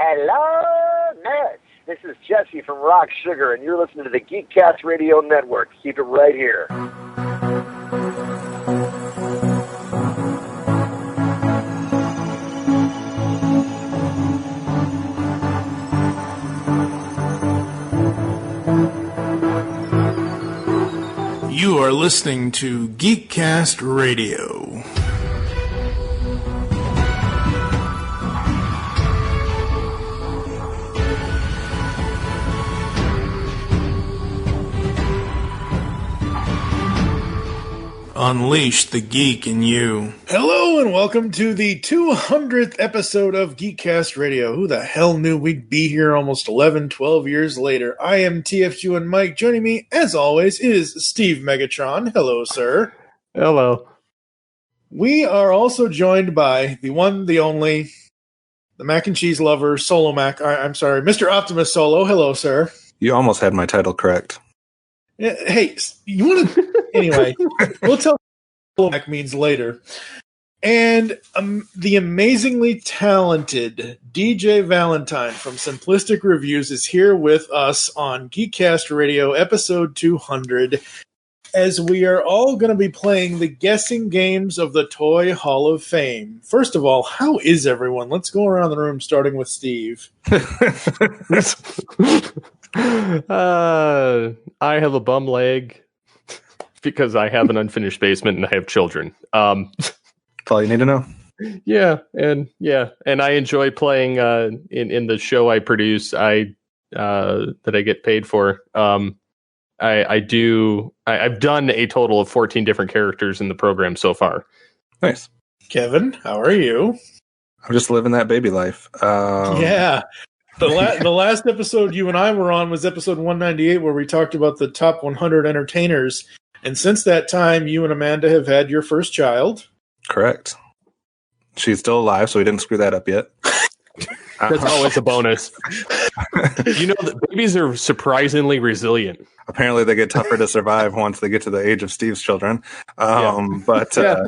Hello, nerds. This is Jesse from Rock Sugar, and you're listening to the Geekcast Radio Network. Keep it right here. You are listening to Geekcast Radio. Unleash the geek in you. Hello and welcome to the 200th episode of Geekcast Radio. Who the hell knew we'd be here almost 11, 12 years later? I am TFG and Mike. Joining me, as always, is Steve Megatron. Hello, sir. Hello. We are also joined by the one, the only, the mac and cheese lover, Solo Mac. I'm sorry, Mr. Optimus Solo. Hello, sir. You almost had my title correct. Hey, you want to... Anyway, we'll tell what Mac means later. And the amazingly talented DJ Valentine from Simplistic Reviews is here with us on Geekcast Radio, episode 200, as we are all going to be playing the guessing games of the Toy Hall of Fame. First of all, how is everyone? Let's go around the room, starting with Steve. I have a bum leg because I have an unfinished basement and I have children. That's all you need to know. Yeah, and I enjoy playing in the show I produce. That I get paid for. I've done a total of 14 different characters in the program so far. Nice. Kevin, how are you? I'm just living that baby life. Yeah. The last episode you and I were on was episode 198, where we talked about the top 100 entertainers. And since that time, you and Amanda have had your first child. Correct. She's still alive, so we didn't screw that up yet. That's always a bonus. You know, the babies are surprisingly resilient. Apparently, they get tougher to survive once they get to the age of Steve's children. But I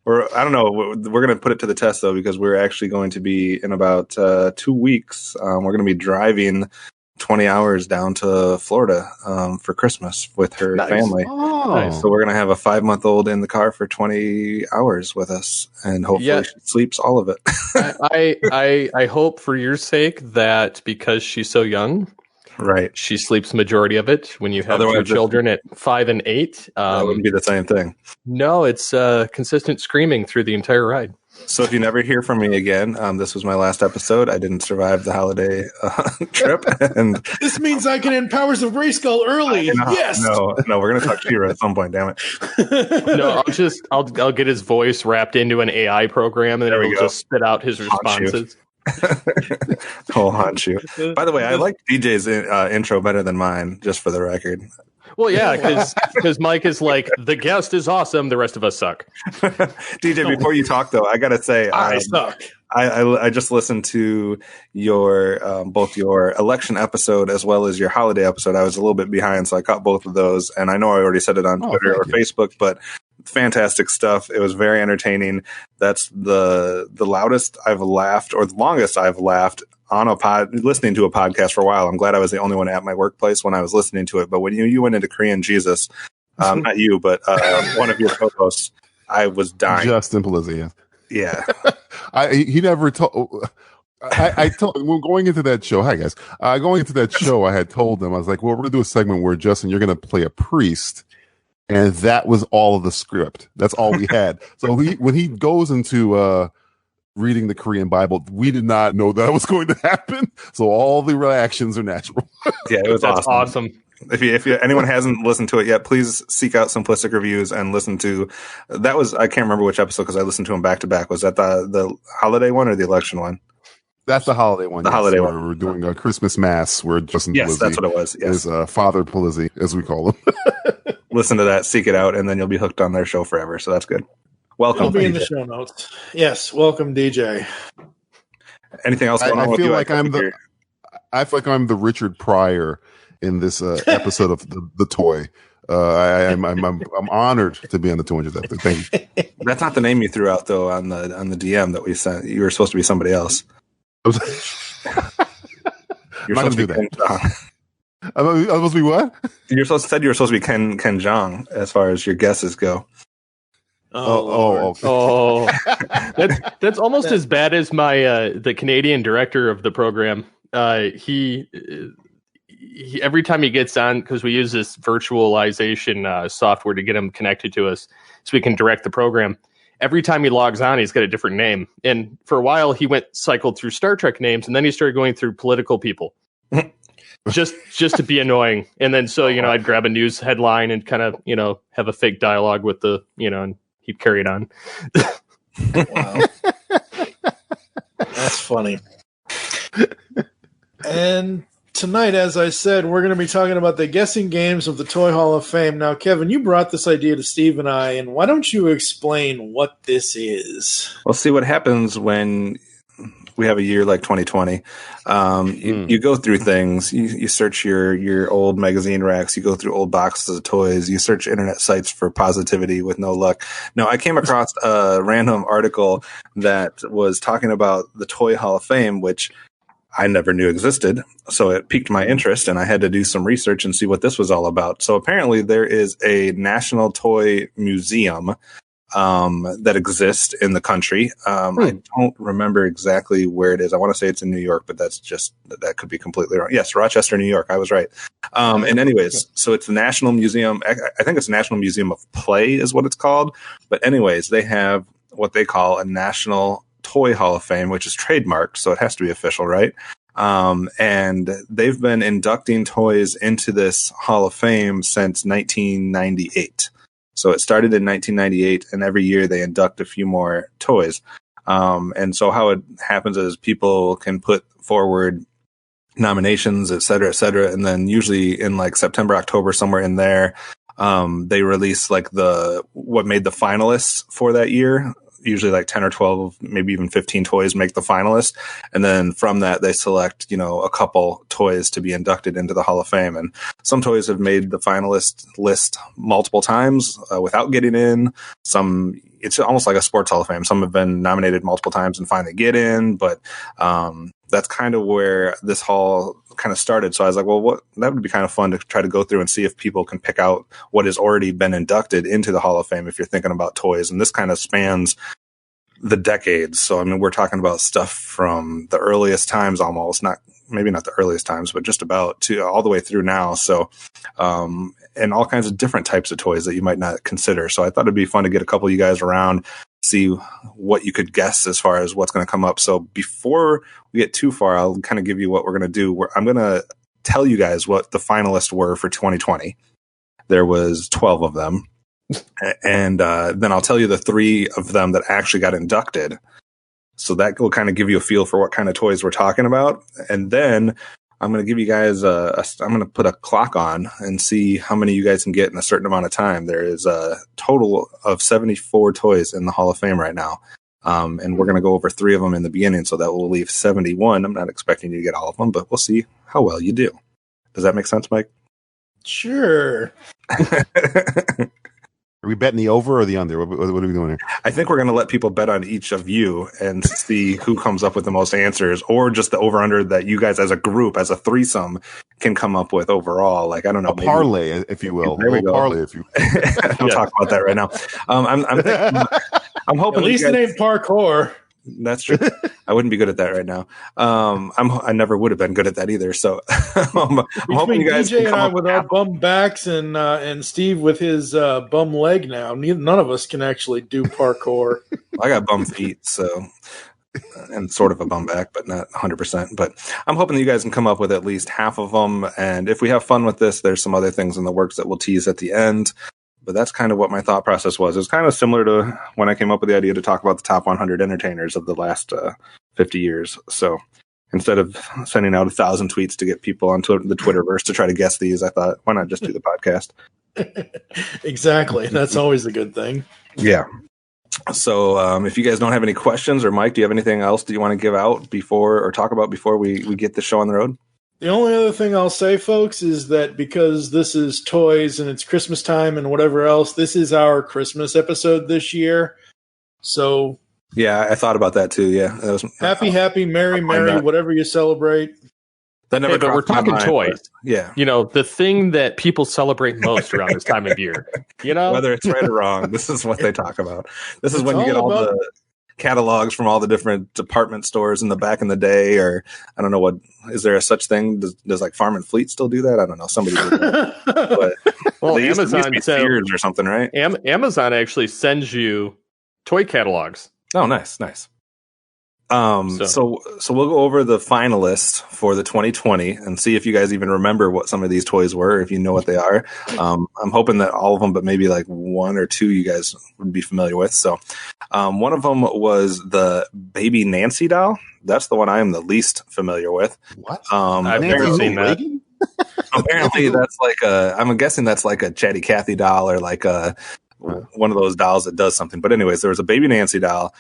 don't know. We're going to put it to the test, though, because we're actually going to be in about 2 weeks. We're going to be driving 20 hours down to Florida for Christmas with her family. Oh. So we're going to have a 5-month-old in the car for 20 hours with us, and hopefully she sleeps all of it. I hope for your sake that because she's so young, right, she sleeps majority of it. When you have your children at 5 and 8, that wouldn't be the same thing. No, it's consistent screaming through the entire ride. So if you never hear from me again, this was my last episode. I didn't survive the holiday trip, and this means I can end Powers of Grayskull early. Yes. No, we're gonna talk Shira at some point. Damn it. No, I'll get his voice wrapped into an AI program, and then it'll just spit out his responses. I'll haunt you. By the way, I like DJ's intro better than mine, just for the record. Well, yeah, because Mike is like, the guest is awesome, the rest of us suck. DJ, before you talk, though, I got to say, I suck. I just listened to your both your election episode as well as your holiday episode. I was a little bit behind, so I caught both of those. And I know I already said it on Twitter or Facebook, but fantastic stuff. It was very entertaining. That's the loudest I've laughed, or the longest I've laughed on listening to a podcast for a while. I'm glad I was the only one at my workplace when I was listening to it. But when you went into Korean Jesus, not you, but one of your co-hosts, I was dying. Justin Polizzi, yeah. He never told. I told when going into that show. Hi guys, going into that show, I had told them I was like, "Well, we're gonna do a segment where Justin, you're gonna play a priest," and that was all of the script. That's all we had. So when he goes into reading the Korean Bible, we did not know that was going to happen. So all the reactions are natural. Yeah, it was awesome. If anyone hasn't listened to it yet, please seek out Simplistic Reviews and listen to that. I can't remember which episode because I listened to them back to back. Was that the holiday one or the election one? That's the holiday one. The holiday one. We're doing a Christmas mass where Justin Polizzi, that's what it was. Yes. Is Father Polizzi, as we call him. Listen to that, seek it out, and then you'll be hooked on their show forever. So that's good. Welcome. It'll be in the show notes. Yes, welcome, DJ. Anything else going on with you? I feel like I'm the Richard Pryor in this episode of the Toy. I'm honored to be on the 200th episode. Thank you. That's not the name you threw out though on the DM that we sent. You were supposed to be somebody else. You're I'm not supposed going to to do be Ken that. Jong. I'm supposed to be what? You were supposed to be Ken Jong as far as your guesses go. Oh. Oh, that's almost as bad as my the Canadian director of the program. He every time he gets on, because we use this virtualization software to get him connected to us, so we can direct the program. Every time he logs on, he's got a different name. And for a while, he cycled through Star Trek names, and then he started going through political people. just to be annoying. And then I'd grab a news headline and kind of have a fake dialogue with the and he'd carry it on. Wow. That's funny. And tonight, as I said, we're going to be talking about the guessing games of the Toy Hall of Fame. Now, Kevin, you brought this idea to Steve and I, and why don't you explain what this is? Well, see what happens when we have a year like 2020. You go through things. You search your old magazine racks. You go through old boxes of toys. You search internet sites for positivity with no luck. No, I came across a random article that was talking about the Toy Hall of Fame, which I never knew existed. So it piqued my interest, and I had to do some research and see what this was all about. So apparently there is a national toy museum that exists in the country. I don't remember exactly where it is. I want to say it's in New York, but that could be completely wrong. Yes, Rochester, New York. I was right. And anyways, so it's the National Museum. I think it's National Museum of Play is what it's called. But anyways, they have what they call a National Toy Hall of Fame, which is trademarked, so it has to be official, right? And they've been inducting toys into this Hall of Fame since 1998. So it started in 1998, and every year they induct a few more toys. And so how it happens is people can put forward nominations, et cetera, and then usually in like September, October, somewhere in there, they release like what made the finalists for that year. Usually like 10 or 12, maybe even 15 toys make the finalists. And then from that, they select, a couple toys to be inducted into the Hall of Fame. And some toys have made the finalist list multiple times without getting in. Some, it's almost like a sports Hall of Fame. Some have been nominated multiple times and finally get in. But that's kind of where this hall kind of started. So I was like, well, that would be kind of fun to try to go through and see if people can pick out what has already been inducted into the Hall of Fame if you're thinking about toys. And this kind of spans the decades. So, I mean, we're talking about stuff from the earliest times almost, maybe not the earliest times, but just about to all the way through now. So, and all kinds of different types of toys that you might not consider. So I thought it'd be fun to get a couple of you guys around, see what you could guess as far as what's going to come up. So before we get too far, I'll kind of give you what we're going to do. I'm going to tell you guys what the finalists were for 2020. There was 12 of them. And then I'll tell you the 3 of them that actually got inducted. So that will kind of give you a feel for what kind of toys we're talking about. And then I'm going to give you guys I'm going to put a clock on and see how many you guys can get in a certain amount of time. There is a total of 74 toys in the Hall of Fame right now. And we're going to go over 3 of them in the beginning. So that will leave 71. I'm not expecting you to get all of them, but we'll see how well you do. Does that make sense, Mike? Sure. Are we betting the over or the under? What are we doing here? I think we're going to let people bet on each of you and see who comes up with the most answers, or just the over-under that you guys as a group, as a threesome, can come up with overall. Like, I don't know. A parlay, if you will. There we go. Parlay, if you Don't talk about that right now. I'm hoping at least it ain't parkour. That's true. I wouldn't be good at that right now. I never would have been good at that either. So I'm hoping you guys DJ and I with our bum backs and Steve with his bum leg now. None of us can actually do parkour. I got bum feet, so and sort of a bum back, but not 100%. But I'm hoping that you guys can come up with at least half of them. And if we have fun with this, there's some other things in the works that we'll tease at the end. But that's kind of what my thought process was. It was kind of similar to when I came up with the idea to talk about the top 100 entertainers of the last 50 years. So instead of sending out 1,000 tweets to get people onto the Twitterverse to try to guess these, I thought, why not just do the podcast? Exactly. That's always a good thing. Yeah. So if you guys don't have any questions, or Mike, do you have anything else that you want to give out before or talk about before we get the show on the road? The only other thing I'll say, folks, is that because this is toys and it's Christmas time and whatever else, this is our Christmas episode this year. So yeah, I thought about that too. Yeah, that was happy, merry, whatever you celebrate. That never but we're crossed my talking mind, toys. but yeah. You know, the thing that people celebrate most around this time of year. You know, Whether it's right or wrong, this is what they talk about. This is when you get all about- the catalogs from all the different department stores in the back in the day, or I don't know what is there a such thing? Does like Farm and Fleet still do that? I don't know. Somebody did that. But well, they used to Amazon be Sears or something, right? Amazon actually sends you toy catalogs. Oh, nice. So we'll go over the finalists for the 2020 and see if you guys even remember what some of these toys were, if you know what they are. I'm hoping that all of them, but maybe like one or two you guys would be familiar with. So one of them was the Baby Nancy doll. That's the one I am the least familiar with. What? I've never seen that. Apparently that's like I'm guessing that's like a Chatty Cathy doll or like one of those dolls that does something. But anyways, there was a Baby Nancy doll.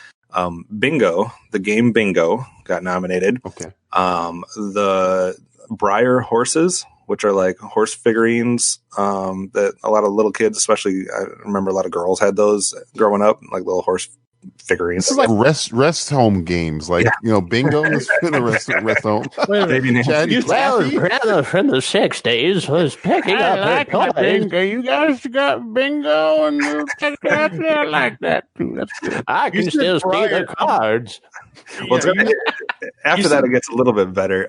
Bingo, the game Bingo, got nominated. Okay. The Breyer horses, which are like horse figurines that a lot of little kids, especially I remember a lot of girls had those growing up, like little horse figurines. This is like rest home games, like bingo is in a rest home. Baby Nancy. Grandma from the 60s was picking up her toys. Bingo. You guys got bingo and I like that too. That's good. I can still see the cards. Well, after that, it gets a little bit better.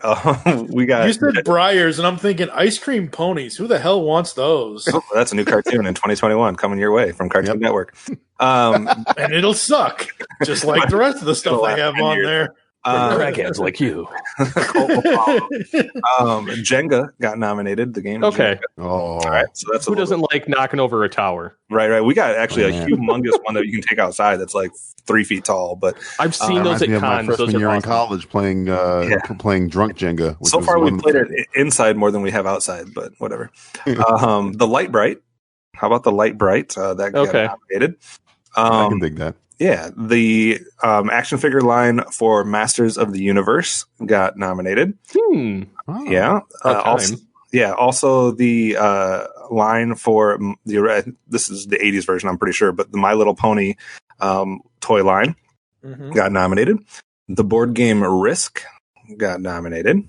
We got. You said Briars, and I'm thinking ice cream ponies. Who the hell wants those? Oh, that's a new cartoon in 2021 coming your way from Cartoon Network. And it'll suck, just like the rest of the stuff they have on there. Crackheads like you. Jenga got nominated. The game. Okay. Jenga. All right. So that's Who doesn't like knocking over a tower? Right. We got actually a humongous one that you can take outside. That's like 3 feet tall. But I've seen those at my cons. Those freshman are year in awesome. college playing drunk Jenga. So far, we've played it inside more than we have outside. But whatever. The Light Bright. How about the Light Bright? That got nominated. I can dig that. Yeah, the action figure line for Masters of the Universe got nominated. Oh. Yeah, also the line for this is the 80s version, I'm pretty sure, but the My Little Pony toy line got nominated. The board game Risk got nominated.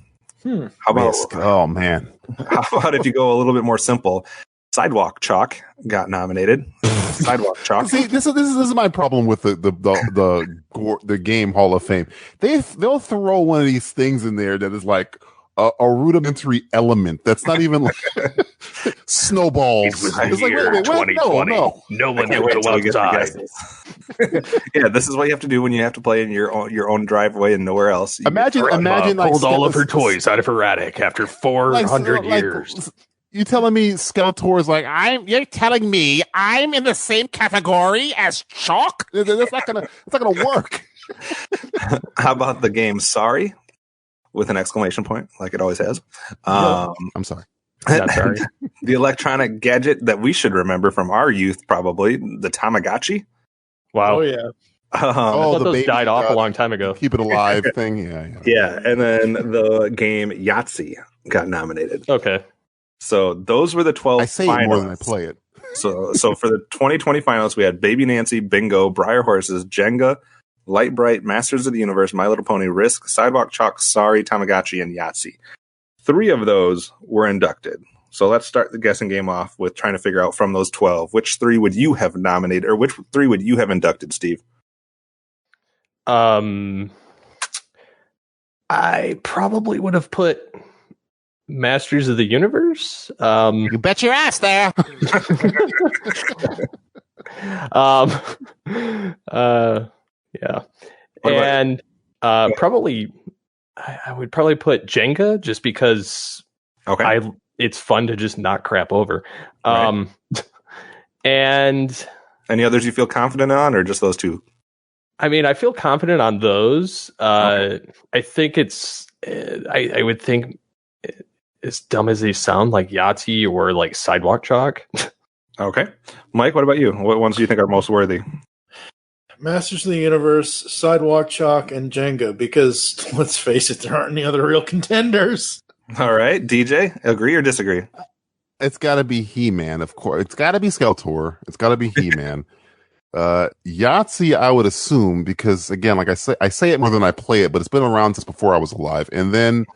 How about Risk? Oh man! How about if you go a little bit more simple? Sidewalk Chalk got nominated. Sidewalk Chalk. See, this is my problem with the game Hall of Fame. They'll throw one of these things in there that is like a rudimentary element. That's not even like snowballs. It was It's like, wait, 2020. no. No one Can't knew wait till we it get to outside. guesses. Yeah, this is what you have to do when you have to play in your own driveway and nowhere else. Imagine like pulled all of her toys out of her attic after 400 years. You telling me Skeletor is like you're telling me I'm in the same category as Chalk? That's not gonna work. How about the game Sorry with an exclamation point, like it always has? I'm sorry. Not sorry. The electronic gadget that we should remember from our youth, probably the Tamagotchi. Wow. Oh yeah. I thought the those baby, died off a long time ago. Keep it alive thing. Yeah. Yeah, and then the game Yahtzee got nominated. Okay. So those were the 12 I say finalists. it more than I play it. So for the 2020 finals, we had Baby Nancy, Bingo, Breyer Horses, Jenga, Light Bright, Masters of the Universe, My Little Pony, Risk, Sidewalk Chalk, Sorry, Tamagotchi, and Yahtzee. 3 of those were inducted. So let's start the guessing game off with trying to figure out from those 12, which 3 would you have nominated, or which 3 would you have inducted, Steve? I probably would have put Masters of the Universe. You bet your ass there. Yeah. And probably I would probably put Jenga just because it's fun to just knock crap over. Right. And any others you feel confident on, or just those 2? I mean, I feel confident on those. I think it's I would think, as dumb as they sound, like Yahtzee or like Sidewalk Chalk. Okay. Mike, what about you? What ones do you think are most worthy? Masters of the Universe, Sidewalk Chalk, and Jenga, because let's face it, there aren't any other real contenders. All right. DJ, agree or disagree? It's got to be He-Man, of course. It's got to be Skeletor. It's got to be He-Man. Yahtzee, I would assume, because again, like I say it more than I play it, but it's been around since before I was alive. And then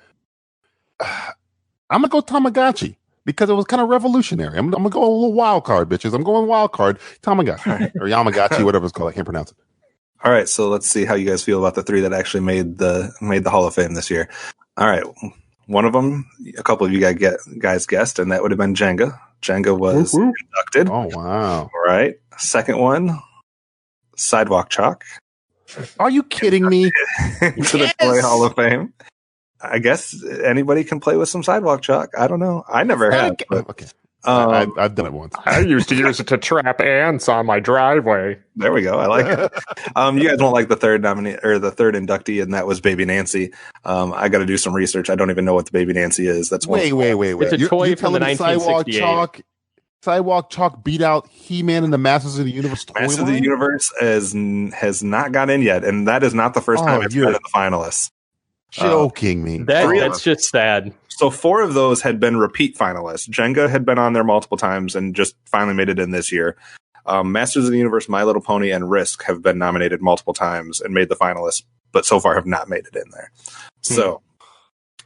I'm gonna go Tamagotchi because it was kind of revolutionary. I'm gonna go a little wild card, bitches. I'm going wild card Tamagotchi or Yamagotchi, whatever it's called. I can't pronounce it. All right, so let's see how you guys feel about the three that actually made the Hall of Fame this year. All right, one of them, a couple of you guys guessed, and that would have been Jenga. Jenga was inducted. Oh wow! All right, second one, Sidewalk Chalk. Are you kidding me? To the Toy Hall of Fame. I guess anybody can play with some Sidewalk Chalk. I don't know. I never have. But, okay. I've done it once. I used to use it to trap ants on my driveway. There we go. I like it. You guys won't like the third nominee or the third inductee, and that was Baby Nancy. I got to do some research. I don't even know what the Baby Nancy is. That's wait. It's a toy from the 1968. Sidewalk Chalk beat out He-Man and the Masters of the Universe. Masters of the Universe has not got in yet, and that is not the first time it's been in the finalists. Joking me. That's just sad. So 4 of those had been repeat finalists. Jenga had been on there multiple times and just finally made it in this year. Masters of the Universe, My Little Pony, and Risk have been nominated multiple times and made the finalists, but so far have not made it in there. So,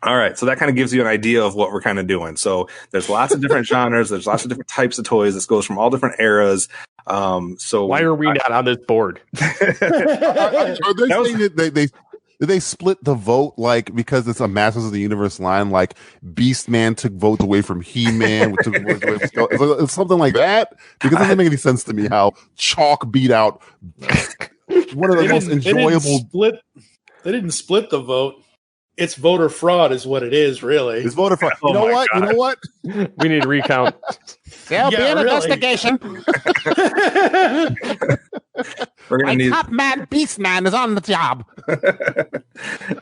all right. So that kind of gives you an idea of what we're kind of doing. So there's lots of different genres. There's lots of different types of toys. This goes from all different eras. So why are we not on this board? Are they saying that did they split the vote, like, because it's a Masters of the Universe line, like Beastman took votes away from He-Man, took votes away from Skeletor, something like that? Because it doesn't make any sense to me how Chalk beat out one of the most enjoyable. They didn't split the vote. It's voter fraud is what it is, really. It's voter fraud. You know what? God. You know what? We need to recount. There'll be an investigation. We're gonna need top man, Beastman, is on the job.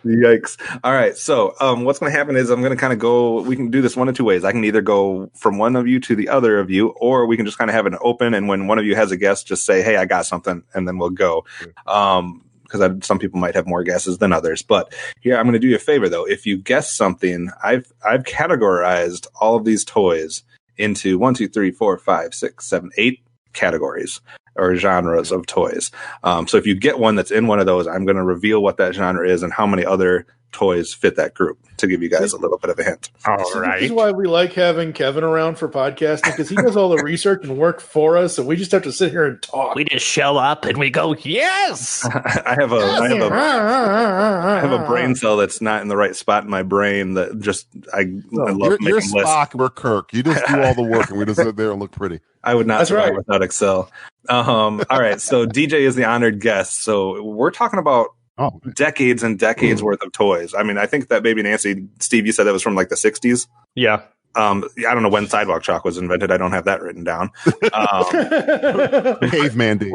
Yikes. All right. So what's going to happen is I'm going to kind of go, we can do this one of two ways. I can either go from one of you to the other of you, or we can just kind of have an open, and when one of you has a guess, just say, hey, I got something, and then we'll go. Because some people might have more guesses than others. But here, I'm going to do you a favor, though. If you guess something, I've categorized all of these toys into 1, 2, 3, 4, 5, 6, 7, 8 categories or genres of toys. So if you get one that's in one of those, I'm going to reveal what that genre is and how many other toys fit that group to give you guys a little bit of a hint. All right. This is why we like having Kevin around for podcasting, because he does all the research and work for us, and we just have to sit here and talk. We just show up and we go, yes! I have a brain cell that's not in the right spot in my brain that just I love you're making lists. Spock, we're Kirk. You just do all the work and we just sit there and look pretty. I would not survive without Excel. All right, so DJ is the honored guest. So we're talking about decades and decades worth of toys. I mean, I think that Baby Nancy, Steve, you said that was from like the 60s? Yeah. I don't know when Sidewalk Chalk was invented. I don't have that written down. Caveman days.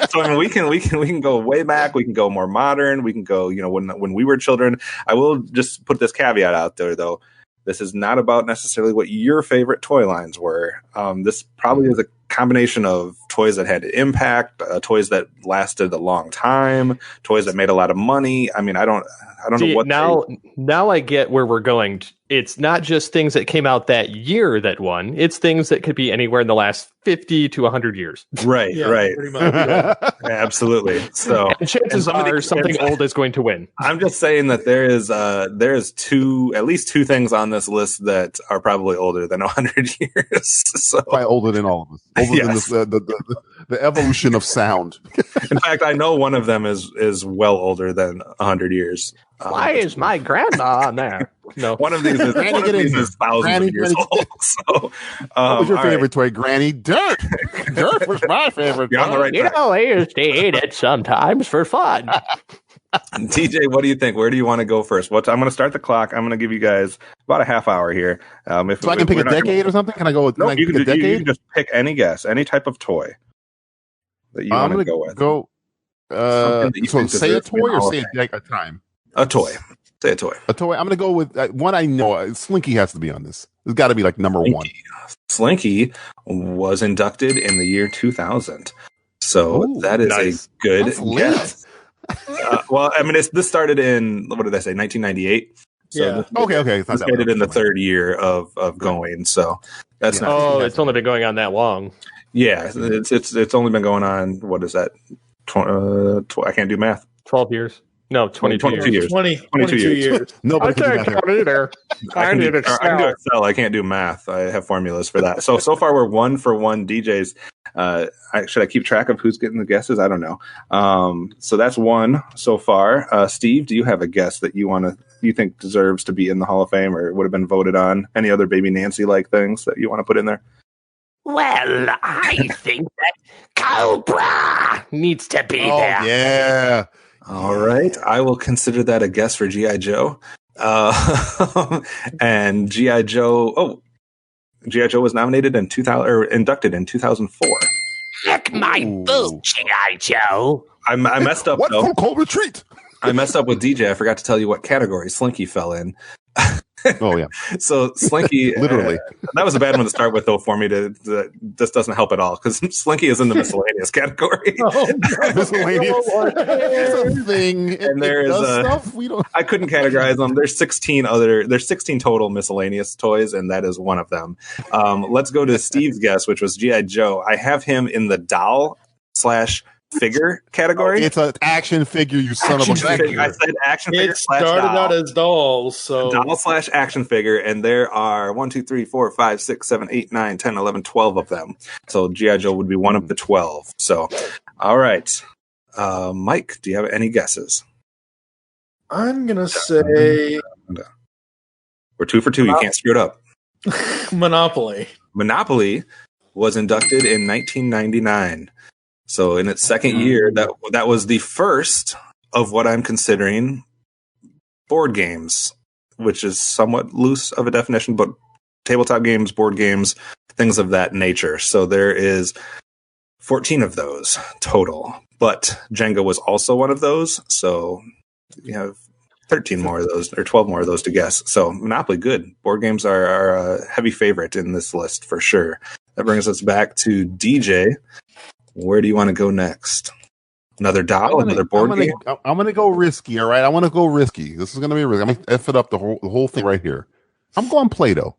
So I mean, we can go way back. We can go more modern. We can go, when we were children. I will just put this caveat out there, though. This is not about necessarily what your favorite toy lines were. This probably is a combination of toys that had impact, toys that lasted a long time, toys that made a lot of money. I mean, I don't know what. Now I get where we're going. It's not just things that came out that year that won. It's things that could be anywhere in the last 50 to 100 years. Right, yeah, right. Pretty much, yeah. Absolutely. So and chances are something old is going to win. I'm just saying that there is at least two things on this list that are probably older than 100 years. So probably older than all of us. Older than the evolution of sound. In fact, I know one of them is well older than 100 years. Why is my grandma on there? No, one of these is thousands of years old. So, what was your favorite toy, Granny? Dirt. Dirt was my favorite. You're on the right track. I used to eat it sometimes for fun. TJ, what do you think? Where do you want to go first? I'm going to start the clock. I'm going to give you guys about a half hour here. So I can pick a decade or something? Can I go with you can just pick any guess, any type of toy that you want to go with. So say a toy or say a time? A toy. Say a toy. A toy. I'm going to go with one I know. Slinky has to be on this. It's got to be like number one. Slinky was inducted in the year 2000. So that is a good guess. Well, I mean, this started in, what did I say, 1998? So yeah. Okay. It's made it in the third year of going. So that's not. Oh, it's only been going on that long. Yeah, it's only been going on. What is that? I can't do math. 12 years. No, 22 years. 22 years. Nobody I can do can't that. count either. I I need can do Excel. I can't do math. I have formulas for that. So far we're 1 for 1 DJs. Should I keep track of who's getting the guesses? I don't know. So that's 1 so far. Steve, do you have a guess that you think deserves to be in the Hall of Fame or would have been voted on? Any other Baby Nancy like things that you want to put in there? Well, I think that Cobra needs to be there. Yeah. All right. I will consider that a guess for G.I. Joe. And G.I. Joe. Oh, G.I. Joe was nominated in 2000 or inducted in 2004. Lick my boot, G.I. Joe. I messed up. What though. from Cold Retreat? I messed up with DJ. I forgot to tell you what category Slinky fell in. Oh yeah. So Slinky, Literally. that was a bad one to start with, though. For me, this doesn't help at all because Slinky is in the miscellaneous category. Miscellaneous. It's a thing. And there is stuff we don't. I couldn't categorize them. There's 16 total miscellaneous toys, and that is one of them. Let's go to Steve's guess, which was G.I. Joe. I have him in the doll / figure category. It's an action figure, you son of a figure. I said action figure. It started out as dolls, so doll / action figure, and there are 1, 2, 3, 4, 5, 6, 7, 8, 9, 10, 11, 12 of them. So G.I. Joe would be one of the 12. So, all right. Mike, do you have any guesses? I'm gonna say We're 2 for 2. You can't screw it up. Monopoly. Monopoly was inducted in 1999. So in its second year, that was the first of what I'm considering board games, which is somewhat loose of a definition, but tabletop games, board games, things of that nature. So there is 14 of those total, but Jenga was also one of those. So you have 13 more of those or 12 more of those to guess. So Monopoly, good. Board games are a heavy favorite in this list for sure. That brings us back to DJ. Where do you want to go next? Another doll, another board game? I'm going to go risky, all right? I want to go risky. This is going to be risky. I'm going to F it up the whole thing right here. I'm going Play-Doh.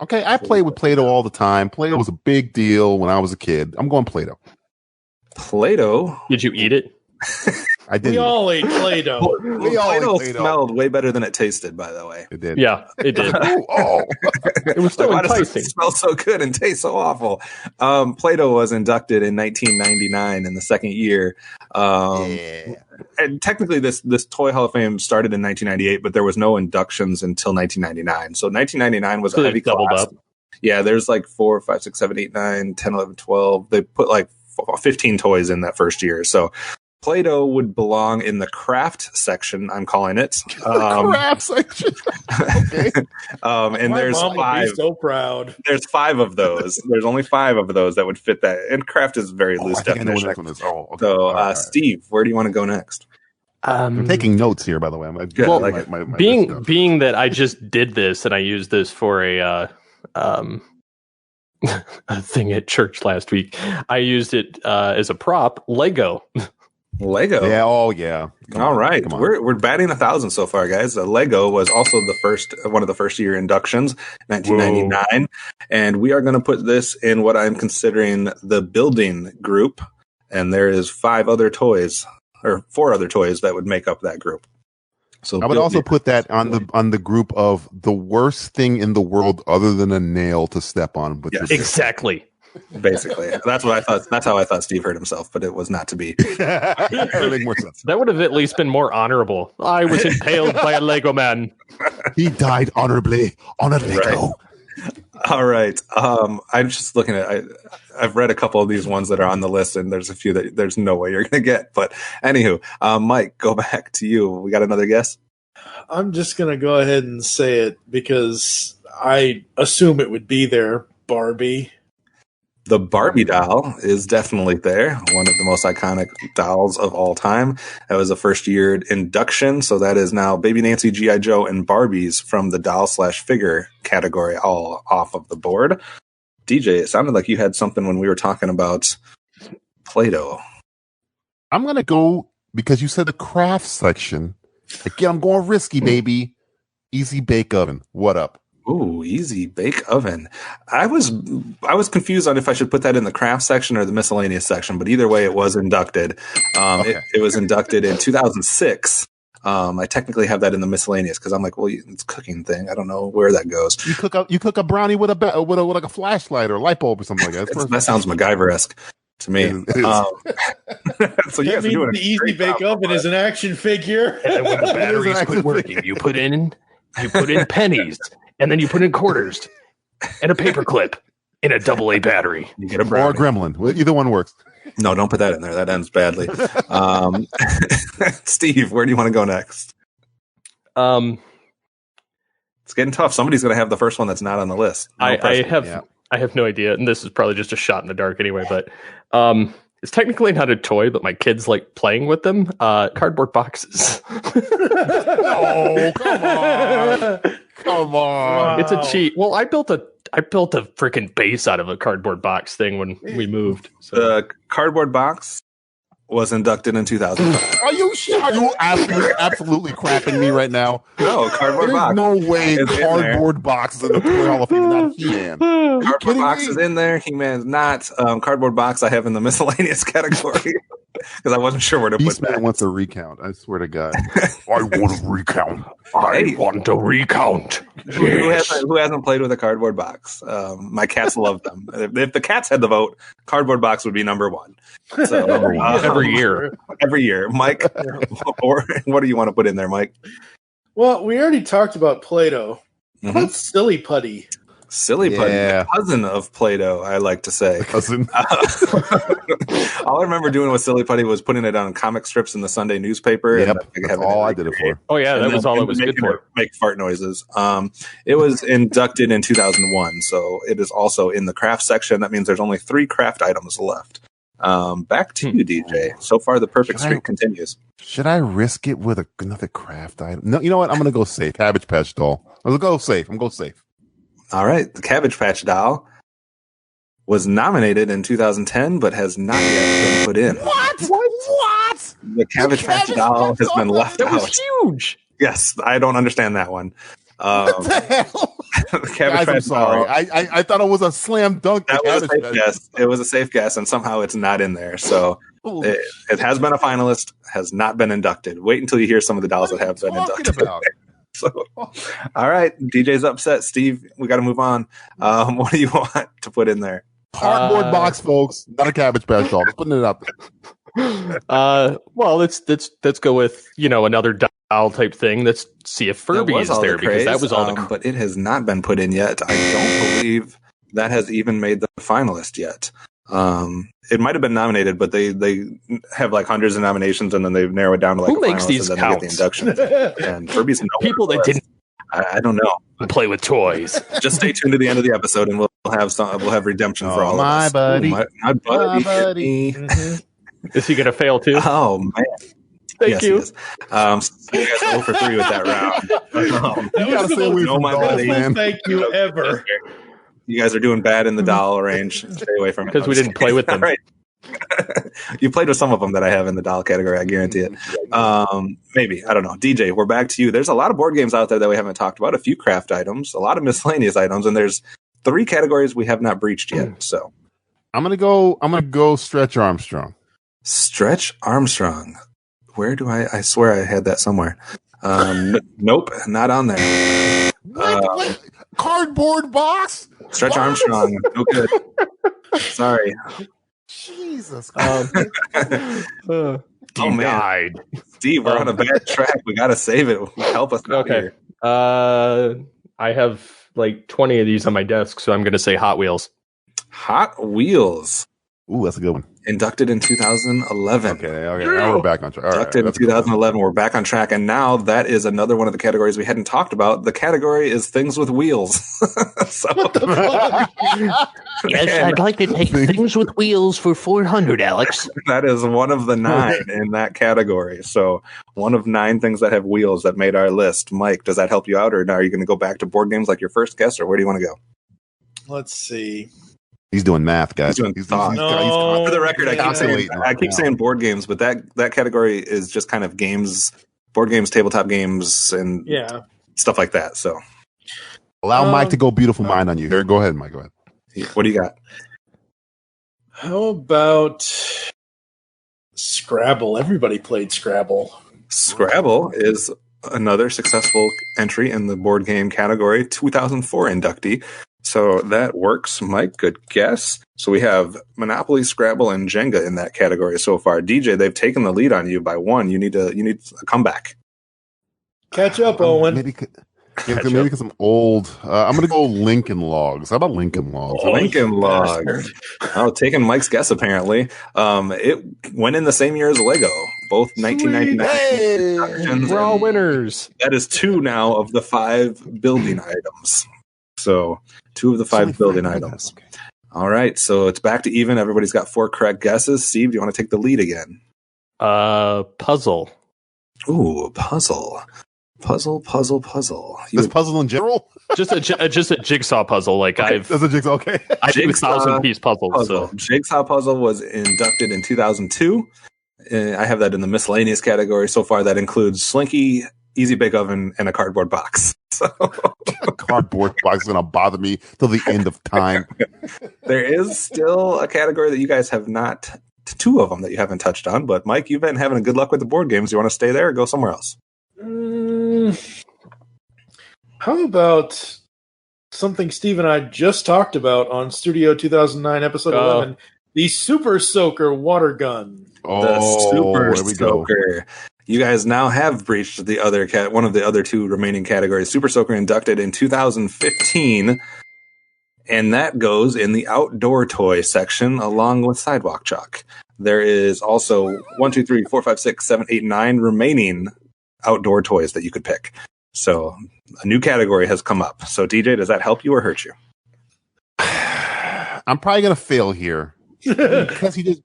Okay, I played with Play-Doh all the time. Play-Doh was a big deal when I was a kid. I'm going Play-Doh. Play-Doh? Did you eat it? I did. We all ate Play-Doh. Play-Doh smelled way better than it tasted, by the way. It did. Yeah, it did. It was still why does enticing. it smell so good and taste so awful? Play-Doh was inducted in 1999 in the second year. And technically, this Toy Hall of Fame started in 1998, but there was no inductions until 1999. So 1999 was a heavy doubled class. up. Yeah, there's like 4, 5, 6, 7, 8, 9, 10, 11, 12. They put like 15 toys in that first year. So Play-Doh would belong in the craft section, I'm calling it. Craft section. Okay. And My there's mom 5. would be so proud. There's 5 of those. There's only 5 of those that would fit that. And craft is very loose I think I know definition. what next one is. Oh, okay. So, All right. Steve, where do you want to go next? I'm taking notes here, by the way. Good, Well, like my being that I just did this and I used this for a thing at church last week, I used it as a prop. Lego. Lego. Yeah. Oh, yeah. All right, we're batting 1,000 so far, guys. Lego was also one of the first year inductions, 1999, and we are going to put this in what I'm considering the building group. And there is 4 other toys that would make up that group. So I would also put that on the group of the worst thing in the world other than a nail to step on. Which is Exactly. Basically, that's what I thought. That's how I thought Steve hurt himself, but it was not to be. That would make more sense. That would have at least been more honorable. I was impaled by a Lego man. He died honorably on a Lego. All right. I'm just looking at. I've read a couple of these ones that are on the list, and there's a few that there's no way you're going to get. But anywho, Mike, go back to you. We got another guess. I'm just going to go ahead and say it because I assume it would be there. Barbie. The Barbie doll is definitely there. One of the most iconic dolls of all time. That was a first year induction. So that is now Baby Nancy, G.I. Joe, and Barbies from the doll / figure category all off of the board. DJ, it sounded like you had something when we were talking about Play-Doh. I'm going to go because you said the craft section. Again, I'm going risky, baby. Easy Bake Oven. What up? Ooh, Easy Bake Oven. I was confused on if I should put that in the craft section or the miscellaneous section, but either way, it was inducted. Okay. It was inducted in 2006. I technically have that in the miscellaneous because I'm like, well, it's a cooking thing. I don't know where that goes. You cook a brownie with like a flashlight or a light bulb or something like that. That sounds MacGyver-esque to me. It is. So you guys are doing the easy bake oven is an action figure. And then when the batteries quit working, you put in pennies, and then you put in quarters and a paper clip in a AA battery. You get a Or a brownie. gremlin. Well, either one works. No, don't put that in there. That ends badly. Steve, where do you want to go next? It's getting tough. Somebody's going to have the first one that's not on the list. I have no idea, and this is probably just a shot in the dark anyway. But it's technically not a toy, but my kids like playing with them. Cardboard boxes. Oh, come on. Wow. It's a cheat. Well, I built a freaking base out of a cardboard box thing when we moved. So. The cardboard box was inducted in 2005. Are you absolutely crapping me right now? No, cardboard There's box. no way It's in cardboard box is in the Toy Hall of Fame, not He-Man. Cardboard box is in there. He-Man's not. Cardboard box I have in the miscellaneous category because I wasn't sure where to put Beastman that. wants a recount. I swear to God. I want a recount. I want to recount. Who hasn't played with a cardboard box? My cats love them. If the cats had the vote, cardboard box would be number one. So Every year. every year, Mike. Or what do you want to put in there, Mike? Well, we already talked about Play-Doh. How about Silly Putty? Silly Putty, Yeah. the cousin of Play-Doh, I like to say. Cousin. All I remember doing with Silly Putty was putting it on comic strips in the Sunday newspaper. Yep, and that's having all it I did it for. Oh yeah, that and was then- all it and was good making for. it make fart noises. It was inducted in 2001, so it is also in the craft section. That means there's only 3 craft items left. Back to you, DJ. So far, the perfect Should I- streak continues. Should I risk it with another craft item? No, you know what? I'm going to go safe. Cabbage Patch Doll. I'll go safe. I'm going safe. All right, the Cabbage Patch Doll was nominated in 2010, but has not yet been put in. What? The Cabbage Patch Doll has been left That out. was huge. Yes, I don't understand that one. What the hell? The Cabbage Guys, I'm Patch sorry. Doll, I thought it was a slam dunk. that was a Cabbage safe Patch. guess. It was a safe guess, and somehow it's not in there. So it has been a finalist, has not been inducted. Wait until you hear some of the dolls that have been Talking inducted. about? So, all right, DJ's upset. Steve, we got to move on. What do you want to put in there? Cardboard box, folks. Not a Cabbage Patch Doll. Just putting it up there. Well, let's go with another doll type thing. Let's see if Furby That is was all there the because craze, that was all the. but it has not been put in yet. I don't believe that has even made the finalist yet. It might have been nominated, but they have like hundreds of nominations, and then they narrow it down to like Who a makes finalist, these and then they get the induction. And Furby's nowhere People on that the list. didn't I don't know. play with toys. Just stay tuned to the end of the episode, and we'll have redemption for Oh, all of my us. buddy. Ooh, my buddy. My buddy. hit me. Is he going to fail too? Oh man. Thank Yes, you. he is. So you guys are 0 for 3 with that round. You gotta stay away No, from my dolls, buddy. man. Thank you ever. You guys are doing bad in the doll range. Stay away from it. Because we didn't play with them. All right. You played with some of them that I have in the doll category. I guarantee it. Maybe. I don't know. DJ, we're back to you. There's a lot of board games out there that we haven't talked about. A few craft items, a lot of miscellaneous items, and there's 3 categories we have not breached yet. So I'm gonna go Stretch Armstrong. Stretch Armstrong. Where do I swear I had that somewhere. Nope, not on there. What? Cardboard box? Stretch What? Armstrong. No good. Sorry. Jesus. Oh man, Died. Steve, we're on a bad track. We got to save it. Help us out Okay. here. I have like 20 of these on my desk, so I'm going to say Hot Wheels. Hot Wheels, Ooh, that's a good one. inducted in 2011. Okay. Now we're back on track. All right, Inducted in that's a good one. 2011. We're back on track, and now that is another one of the categories we hadn't talked about. The category is things with wheels. So Yes, I'd like to take things with wheels for 400, Alex. that is one of the 9 in that category. So one of 9 things that have wheels that made our list. Mike, does that help you out, or now are you going to go back to board games like your first guess, or where do you want to go? Let's see. He's doing math, guys. He's doing thought. No. For the record, I keep calculating. saying board games, but that category is just kind of games, board games, tabletop games, and Yeah. stuff like that. So, Allow Mike to go beautiful mind on you. Here, go ahead, Mike. Go ahead. what do you got? How about Scrabble? Everybody played Scrabble. Scrabble is another successful entry in the board game category, 2004 inductee. So that works, Mike. Good guess. So we have Monopoly, Scrabble, and Jenga in that category so far. DJ, they've taken the lead on you by one. You need a comeback. Catch up, Owen. Maybe because I'm old. I'm going to go Lincoln Logs. How about Lincoln Logs? Lincoln Logs. Oh, taking Mike's guess, apparently. It went in the same year as Lego. Both 1999. Hey, we're all winners. That is 2 now of the 5 building items. So 2 of the 5 building items. Okay. All right, so it's back to even. Everybody's got 4 correct guesses. Steve, do you want to take the lead again? Puzzle. Ooh, puzzle. Puzzle. This puzzle in general? Just a jigsaw puzzle. Like Okay, that's a jigsaw. Okay. I do 1,000-piece puzzles. So. Jigsaw puzzle was inducted in 2002. I have that in the miscellaneous category. So far, that includes Slinky, Easy Bake Oven, and a cardboard box. So A cardboard box is going to bother me till the end of time. there is still a category that you guys have not, 2 of them that you haven't touched on. But Mike, you've been having a good luck with the board games. You want to stay there or go somewhere else? How about something Steve and I just talked about on Studio 2009, episode 11, the Super Soaker water gun. The Super there we Soaker. go. You guys now have breached the other one of the other 2 remaining categories. Super Soaker inducted in 2015, and that goes in the outdoor toy section along with Sidewalk Chalk. There is also 1, 2, 3, 4, 5, 6, 7, 8, 9 remaining outdoor toys that you could pick. So a new category has come up. So DJ, does that help you or hurt you? I'm probably going to fail here because he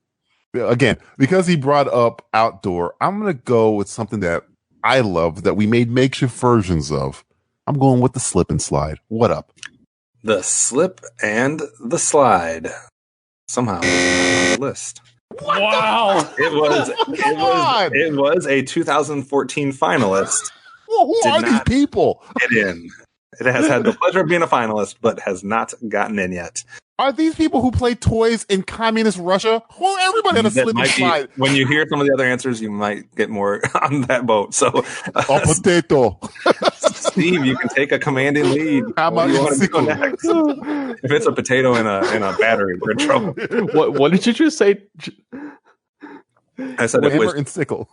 brought up outdoor. I'm going to go with something that I love that we made makeshift versions of. I'm going with the slip and slide. What up? The slip and the slide. Somehow it's on the list. Wow. It was a 2014 finalist. Well, who are these people? Get in. It has had the pleasure of being a finalist, but has not gotten in yet. Are these people who play toys in communist Russia? Well, everybody had a slip and slide. When you hear some of the other answers, you might get more on that boat. So, A potato. Steve, you can take a commanding lead. How about you want to go sickle? next? If it's a potato and a battery, we're in trouble. What did you just say? I said it Hammer was and sickle.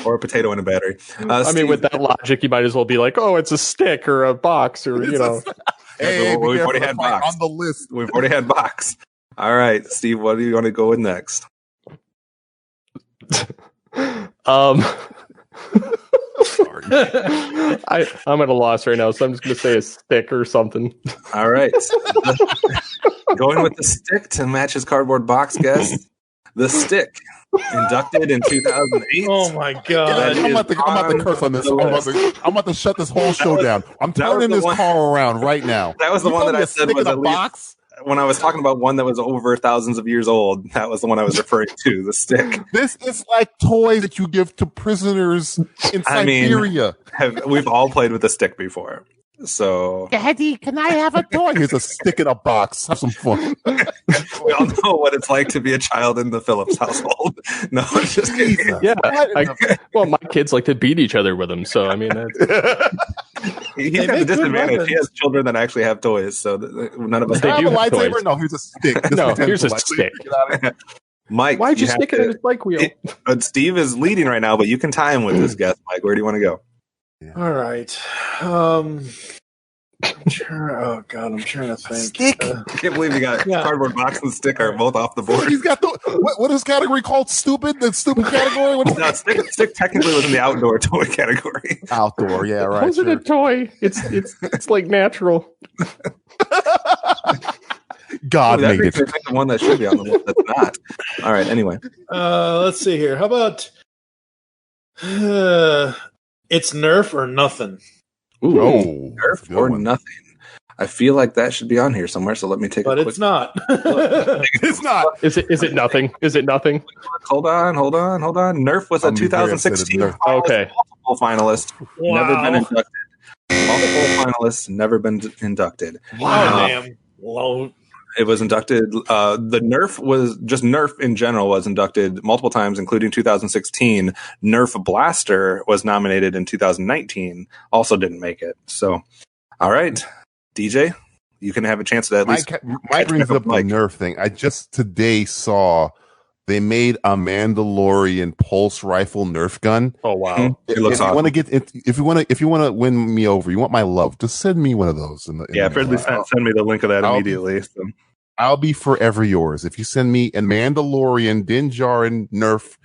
or a potato and a battery. I Steve, mean, with that logic, you might as well be like, "Oh, it's a stick or a box or Hey, we've already had box on the list. We've already had box. All right, Steve, what do you want to go with next? Sorry. I'm at a loss right now, so I'm just going to say a stick or something. All right, going with the stick to match his cardboard box guess. The stick, inducted in 2008. Oh my god! I'm about to curse on this. I'm about to shut this whole show down. I'm turning this car around right now. That was the one that I said was a at least, box. when I was talking about one that was over thousands of years old. That was the one I was referring to. The stick. This is like toys that you give to prisoners in Siberia. We've all played with a stick before. So, Daddy, can I have a toy? Here's a stick in a box. Have some fun. we all know what it's like to be a child in the Phillips household. No, I'm just kidding. Yeah. Well, my kids like to beat each other with them, so I mean, He's got a disadvantage. He has children that actually have toys, so none of us. They do have a have lightsaber? toys. No, here's a stick. No, here's a stick. Mike, Why'd you stick it in his bike wheel? Steve is leading right now, but you can tie him with this guess, Mike. Where do you want to go? All right. I'm trying to think. Stick. I can't believe you got cardboard box and stick are both off the board. He's got what is category called? Stupid? The stupid category? What is No, stick technically was in the outdoor toy category. outdoor? Yeah, right. How's it a toy? It's like natural. God that made makes it. me think the one that should be on the list that's not. All right, anyway. Let's see here. How about it's Nerf or nothing? Ooh, Oh, Nerf good or one. nothing. I feel like that should be on here somewhere, so let me take But a quick it's not. It's not. Is it nothing? Is it nothing? Hold on. Nerf was a I'm 2016 Nerf. Okay. multiple finalist, never been inducted. Multiple finalists, never been inducted. Wow, damn. Well, It was inducted. The Nerf in general was inducted multiple times, including 2016. Nerf Blaster was nominated in 2019. Also didn't make it. So, all right, DJ, you can have a chance to at least. Mike brings up the Nerf thing. I just today saw they made a Mandalorian pulse rifle Nerf gun. Oh wow! It looks awesome. If you want to win me over, you want my love, just send me one of those. Send me the link of that immediately. I'll be forever yours if you send me a Mandalorian Din Djarin Nerf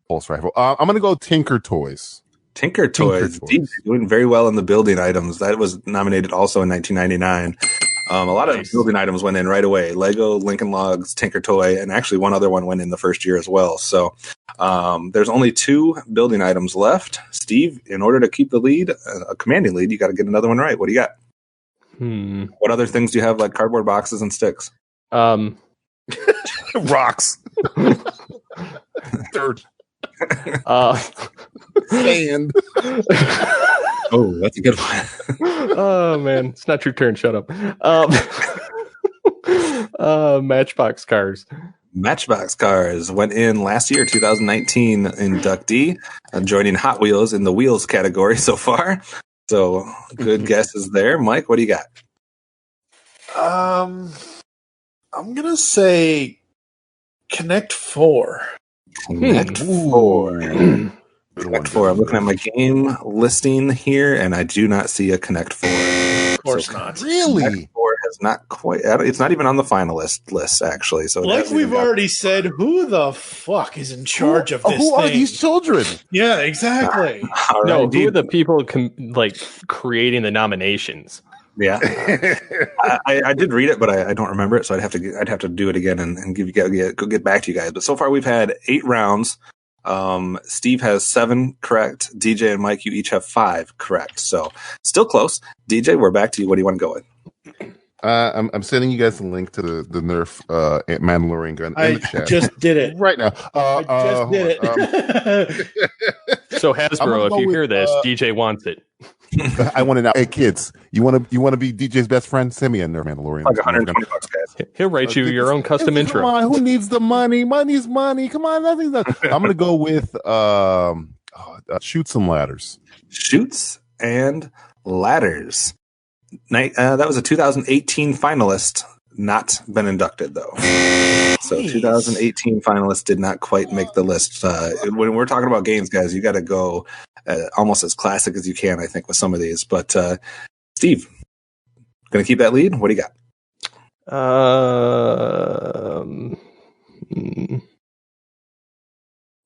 pulse rifle. I'm going to go Tinker Toys. Tinker Toys. Doing very well in the building items. That was nominated also in 1999. A lot of building items went in right away. Lego, Lincoln Logs, Tinker Toy, and actually one other one went in the first year as well. So there's only 2 building items left. Steve, in order to keep the lead, a commanding lead, you got to get another one right. What do you got? What other things do you have, like cardboard boxes and sticks? Rocks. Dirt. Sand. Oh, that's a good one. Oh man, it's not your turn. Shut up. Matchbox cars. Matchbox cars went in last year, 2019 inductee, joining Hot Wheels in the wheels category so far. So good guesses there. Mike, what do you got? I'm gonna say Connect 4. Connect 4. Connect 4. I'm looking at my game listing here, and I do not see a Connect 4. Of course not. Really? Connect 4 has not quite. It's not even on the finalist list, actually. So, like we've already said, who the fuck is in charge of this who thing? Are these children? Yeah, exactly. No, who are the people creating the nominations? Yeah, I did read it, but I don't remember it, so I'd have to do it again and get back to you guys. But so far, we've had 8 rounds. Steve has 7 correct. DJ and Mike, you each have 5 correct. So still close. DJ, we're back to you. What do you want to go with? I'm sending you guys a link to the Nerf Mandalorian gun in the chat. Just did it right now. I just did it. So Hasbro, if you hear this, DJ wants it. I want it now. Hey kids, you want to be DJ's best friend? Send me a Nerf Mandalorian. Like $120, guys. He'll write you your own custom intro. Come on, who needs the money? Money's money. Come on, nothing's that. I'm gonna go with Shoots and Ladders. Shoots and Ladders. That was a 2018 finalist. Not been inducted though. So 2018 finalists did not quite make the list. When we're talking about games, guys, you got to go almost as classic as you can, I think, with some of these. But Steve, going to keep that lead? What do you got?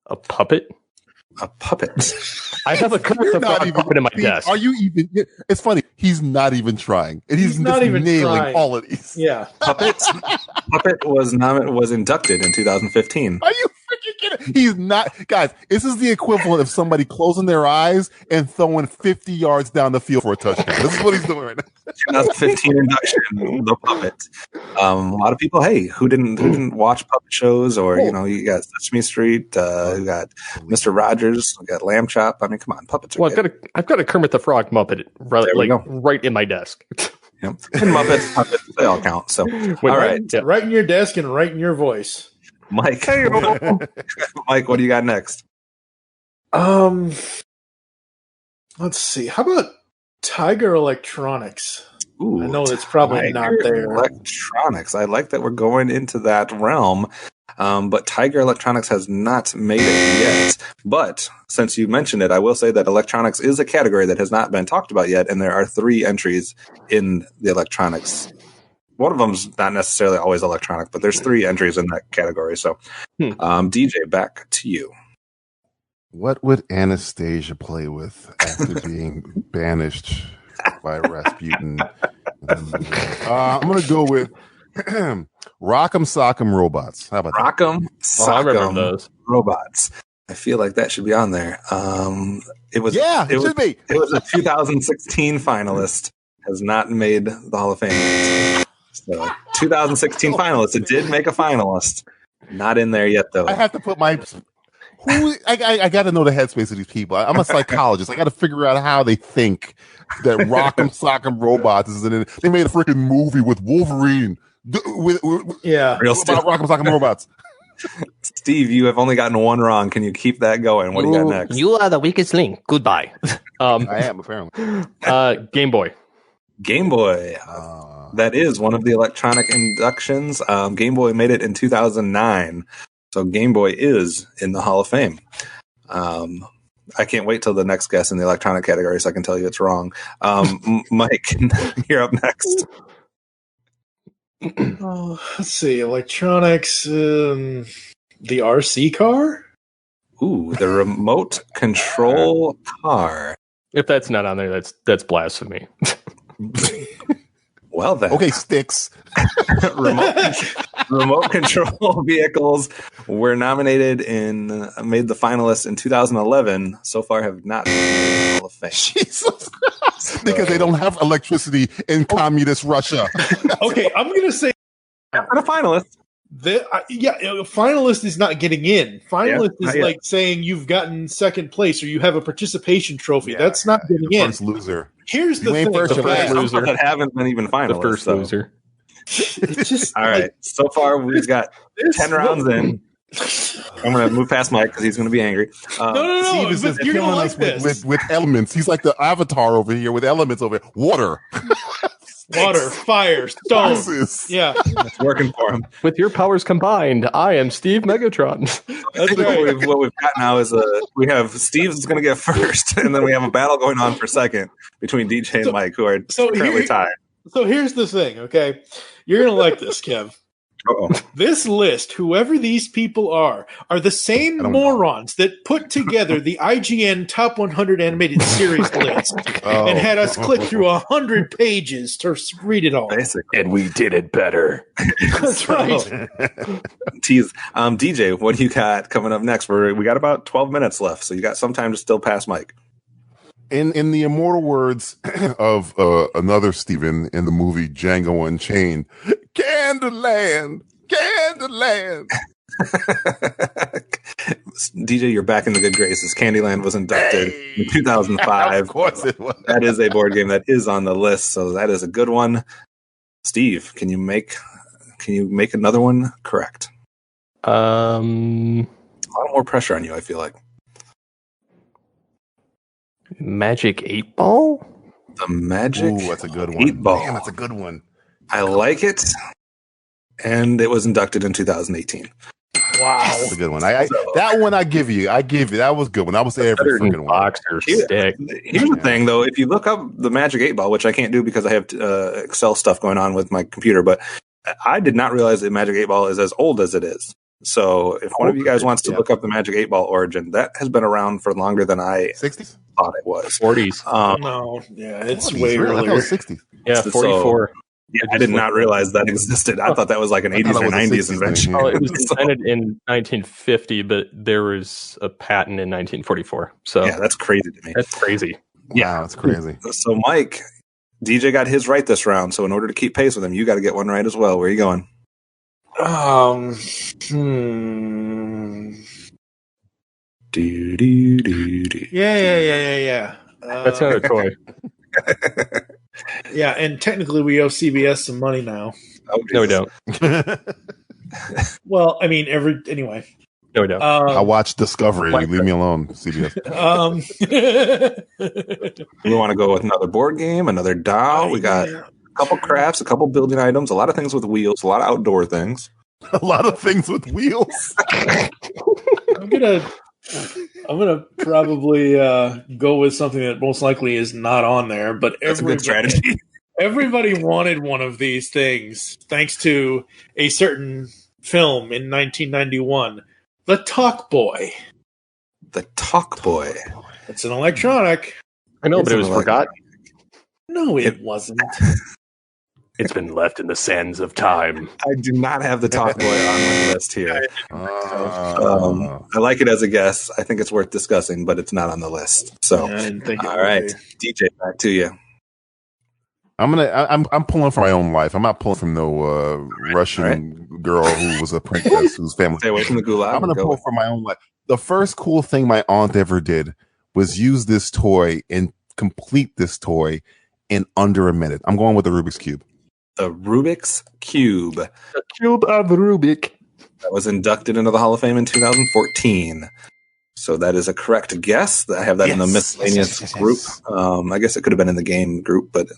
A puppet. A puppet. I have a puppet in my desk. Are you even? It's funny. He's not even trying, and he's not even nailing trying. All of these. Yeah, Puppet was inducted in 2015. Are you freaking kidding? He's not, guys. This is the equivalent of somebody closing their eyes and throwing 50 yards down the field for a touchdown. This is what he's doing right now. 2015 induction, the puppet. A lot of people, who didn't watch puppet shows, or you got Sesame Street, you got Mr. Rogers, you got Lamb Chop. I mean, come on, puppets. I've got a Kermit the Frog Muppet right in my desk. Yep. And puppets, they all count. So, all right, right in your desk and right in your voice, Mike. Mike, what do you got next? Let's see. How about Tiger Electronics? Ooh, I know it's probably not there. Electronics. I like that we're going into that realm. But Tiger Electronics has not made it yet. But since you mentioned it, I will say that electronics is a category that has not been talked about yet, and there are 3 entries in the electronics. One of them's not necessarily always electronic, but there's 3 entries in that category. So, DJ, back to you. What would Anastasia play with after being banished by Rasputin? I'm going to go with Rock'em Sock'em Robots. How about Rock'em Sock'em I remember those Robots. I feel like that should be on there. It should be. It was a 2016 finalist. Has not made the Hall of Fame. So 2016 finalist. It did make a finalist. Not in there yet, though. I have to put my... I got to know the headspace of these people. I'm a psychologist. I got to figure out how they think that Rock'em Sock'em Robots is in it. They made a freaking movie with Wolverine. Yeah. Real About Rock'em Sock'em Robots. Steve, you have only gotten one wrong. Can you keep that going? What do you got next? You are the weakest link. Goodbye. I am, apparently. Game Boy. Game Boy. That is one of the electronic inductions. Game Boy made it in 2009. So Game Boy is in the Hall of Fame. I can't wait till the next guest in the electronic category so I can tell you it's wrong. Mike, you're up next. Let's see. Electronics. The RC car? Ooh, the remote control car. If that's not on there, that's blasphemy. Well then. Okay, sticks. remote control vehicles were nominated made the finalists in 2011. So far have not been in the Hall of Fame. Jesus. Because they don't have electricity in communist Russia. Okay, I'm going to say Not a finalist. a finalist is not getting in. Finalist is like saying you've gotten second place or you have a participation trophy. That's not getting in. First loser. Here's the You ain't thing. first, The first loser. That haven't been even finalists. The first so. loser. It's just All right. So far, we've got 10 rounds in. I'm going to move past Mike because he's going to be angry. No. Steve is but just you're gonna killing like us this. with elements. He's like the Avatar over here with elements over here. Water. Water, fire, stone. Houses. Yeah, It's working for him. With your powers combined, I am Steve Megatron. I think what we've got now is we have Steve's going to get first, and then we have a battle going on for second between DJ and Mike, who are currently tied. So here's the thing, okay? You're going to like this, Kev. Uh-oh. This list, whoever these people are the same morons that put together the IGN Top 100 Animated Series list and had us click through 100 pages to read it all. Basically. And we did it better. That's right. Tease. DJ, what do you got coming up next? We got about 12 minutes left, so you got some time to still pass Mike. In the immortal words of another Stephen in the movie Django Unchained, Candyland. DJ, you're back in the good graces. Candyland was inducted in 2005. Of course it was. That is a board game that is on the list, so that is a good one. Steve, can you make another one correct? A lot more pressure on you, I feel like. Magic 8 Ball? The Magic Ooh, that's a good one. 8 Ball. Damn, that's a good one. I like it. And it was inducted in 2018. Wow. That's a good one. That one I give you. That was good one. That was every freaking one. Boxer stick. Here's the thing, though. If you look up the Magic 8 Ball, which I can't do because I have Excel stuff going on with my computer, but I did not realize that Magic 8 Ball is as old as it is. So if one of you guys wants to look up the Magic 8 Ball origin, that has been around for longer than I 60s? thought it was. 40s. No, yeah, it's 40s, way really? I thought it earlier. was 60s. Yeah, 44. Yeah, I did not realize that existed. I thought that was like an 80s or 90s invention. Well, it was invented in 1950, but there was a patent in 1944. So yeah, that's crazy to me. That's crazy. Yeah, that's crazy. So Mike, DJ got his right this round. So in order to keep pace with him, you got to get one right as well. Where are you going? Yeah. That's not a toy. Yeah, and technically we owe CBS some money now. Oh, No, we don't. Well, I mean, anyway. No, we don't. I watched Discovery. Leave me alone, CBS. We want to go with another board game, another doll. We got a couple crafts, a couple building items, a lot of things with wheels, a lot of outdoor things. A lot of things with wheels. I'm gonna probably go with something that most likely is not on there, but That's a good strategy. Everybody wanted one of these things thanks to a certain film in 1991, The Talk Boy. The Talk Boy. It's an electronic. I know, but it was forgotten. No, it wasn't. It's been left in the sands of time. I do not have the Talk Boy on my list here. I like it as a guess. I think it's worth discussing, but it's not on the list. So, I didn't think it all would right, be. DJ, back to you. I'm pulling from my own life. I'm not pulling from no Russian girl who was a princess whose family. Stay away from the gulag. I'm going to pull from my own life. The first cool thing my aunt ever did was use this toy and complete this toy in under a minute. I'm going with the Rubik's Cube. the Rubik's Cube. The Cube of Rubik. That was inducted into the Hall of Fame in 2014. So that is a correct guess. I have that in the miscellaneous group. I guess it could have been in the game group, but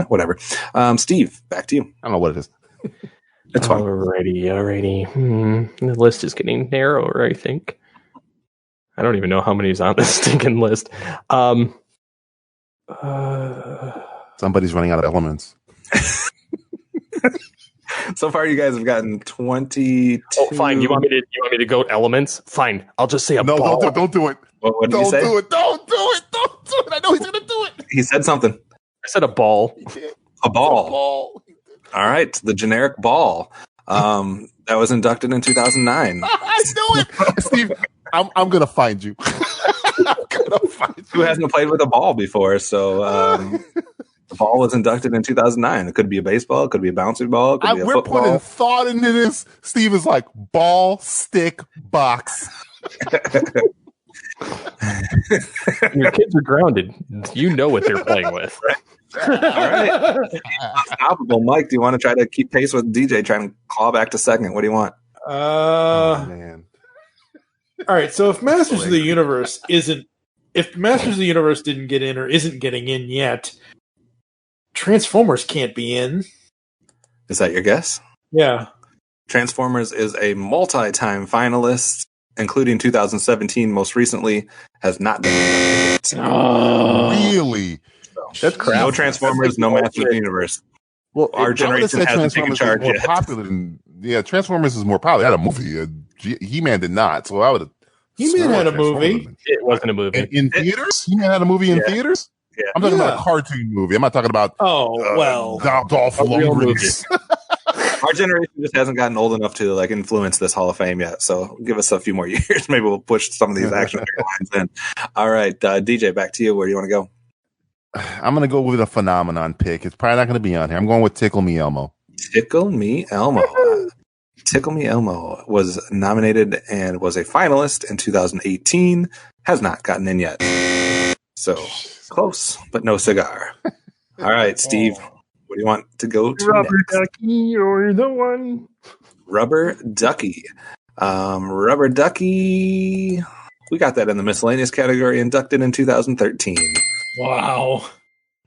whatever. Steve, back to you. I don't know what it is. It's fine. Alrighty. The list is getting narrower, I think. I don't even know how many's on this stinking list. Somebody's running out of elements. So far, you guys have gotten 22. Oh, fine. You want me to go elements? Fine. I'll just say a ball. No, don't do it. What did you say? Don't do it. I know he's going to do it. He said something. I said a ball. A ball. All right. The generic ball. That was inducted in 2009. I knew it. Steve, I'm going to find you. Who hasn't played with a ball before? So the ball was inducted in 2009. It could be a baseball. It could be a bouncy ball. It could be a we're football. putting thought into this. Steve is like ball, stick, box. Your kids are grounded. You know what they're playing with. All right. Unstoppable. Mike, do you want to try to keep pace with DJ trying to claw back to second? What do you want? Man. All right. So if Masters of the Universe didn't get in or isn't getting in yet, Transformers can't be in. Is that your guess? Yeah. Transformers is a multi-time finalist, including 2017 most recently, has not been inducted. Really? That's crap. No Transformers, no Masters of the Universe. Well, our generation hasn't taken charge more yet. Popular than, Transformers is more popular. It had a movie. He-Man did not, so I would have. He-Man had a movie. It wasn't a movie. In theaters? He-Man had a movie in theaters? Yeah. I'm talking about a cartoon movie. I'm not talking about Dolph Lundgren. Our generation just hasn't gotten old enough to influence this Hall of Fame yet. So give us a few more years. Maybe we'll push some of these action figure lines in. All right, DJ, back to you. Where do you want to go? I'm going to go with a phenomenon pick. It's probably not going to be on here. I'm going with Tickle Me Elmo. Tickle Me Elmo. Tickle Me Elmo was nominated and was a finalist in 2018. Has not gotten in yet. So close, but no cigar. All right, Steve. What do you want to go to Rubber next? Ducky, you're the one. Rubber Ducky. Rubber Ducky. We got that in the miscellaneous category, inducted in 2013. Wow.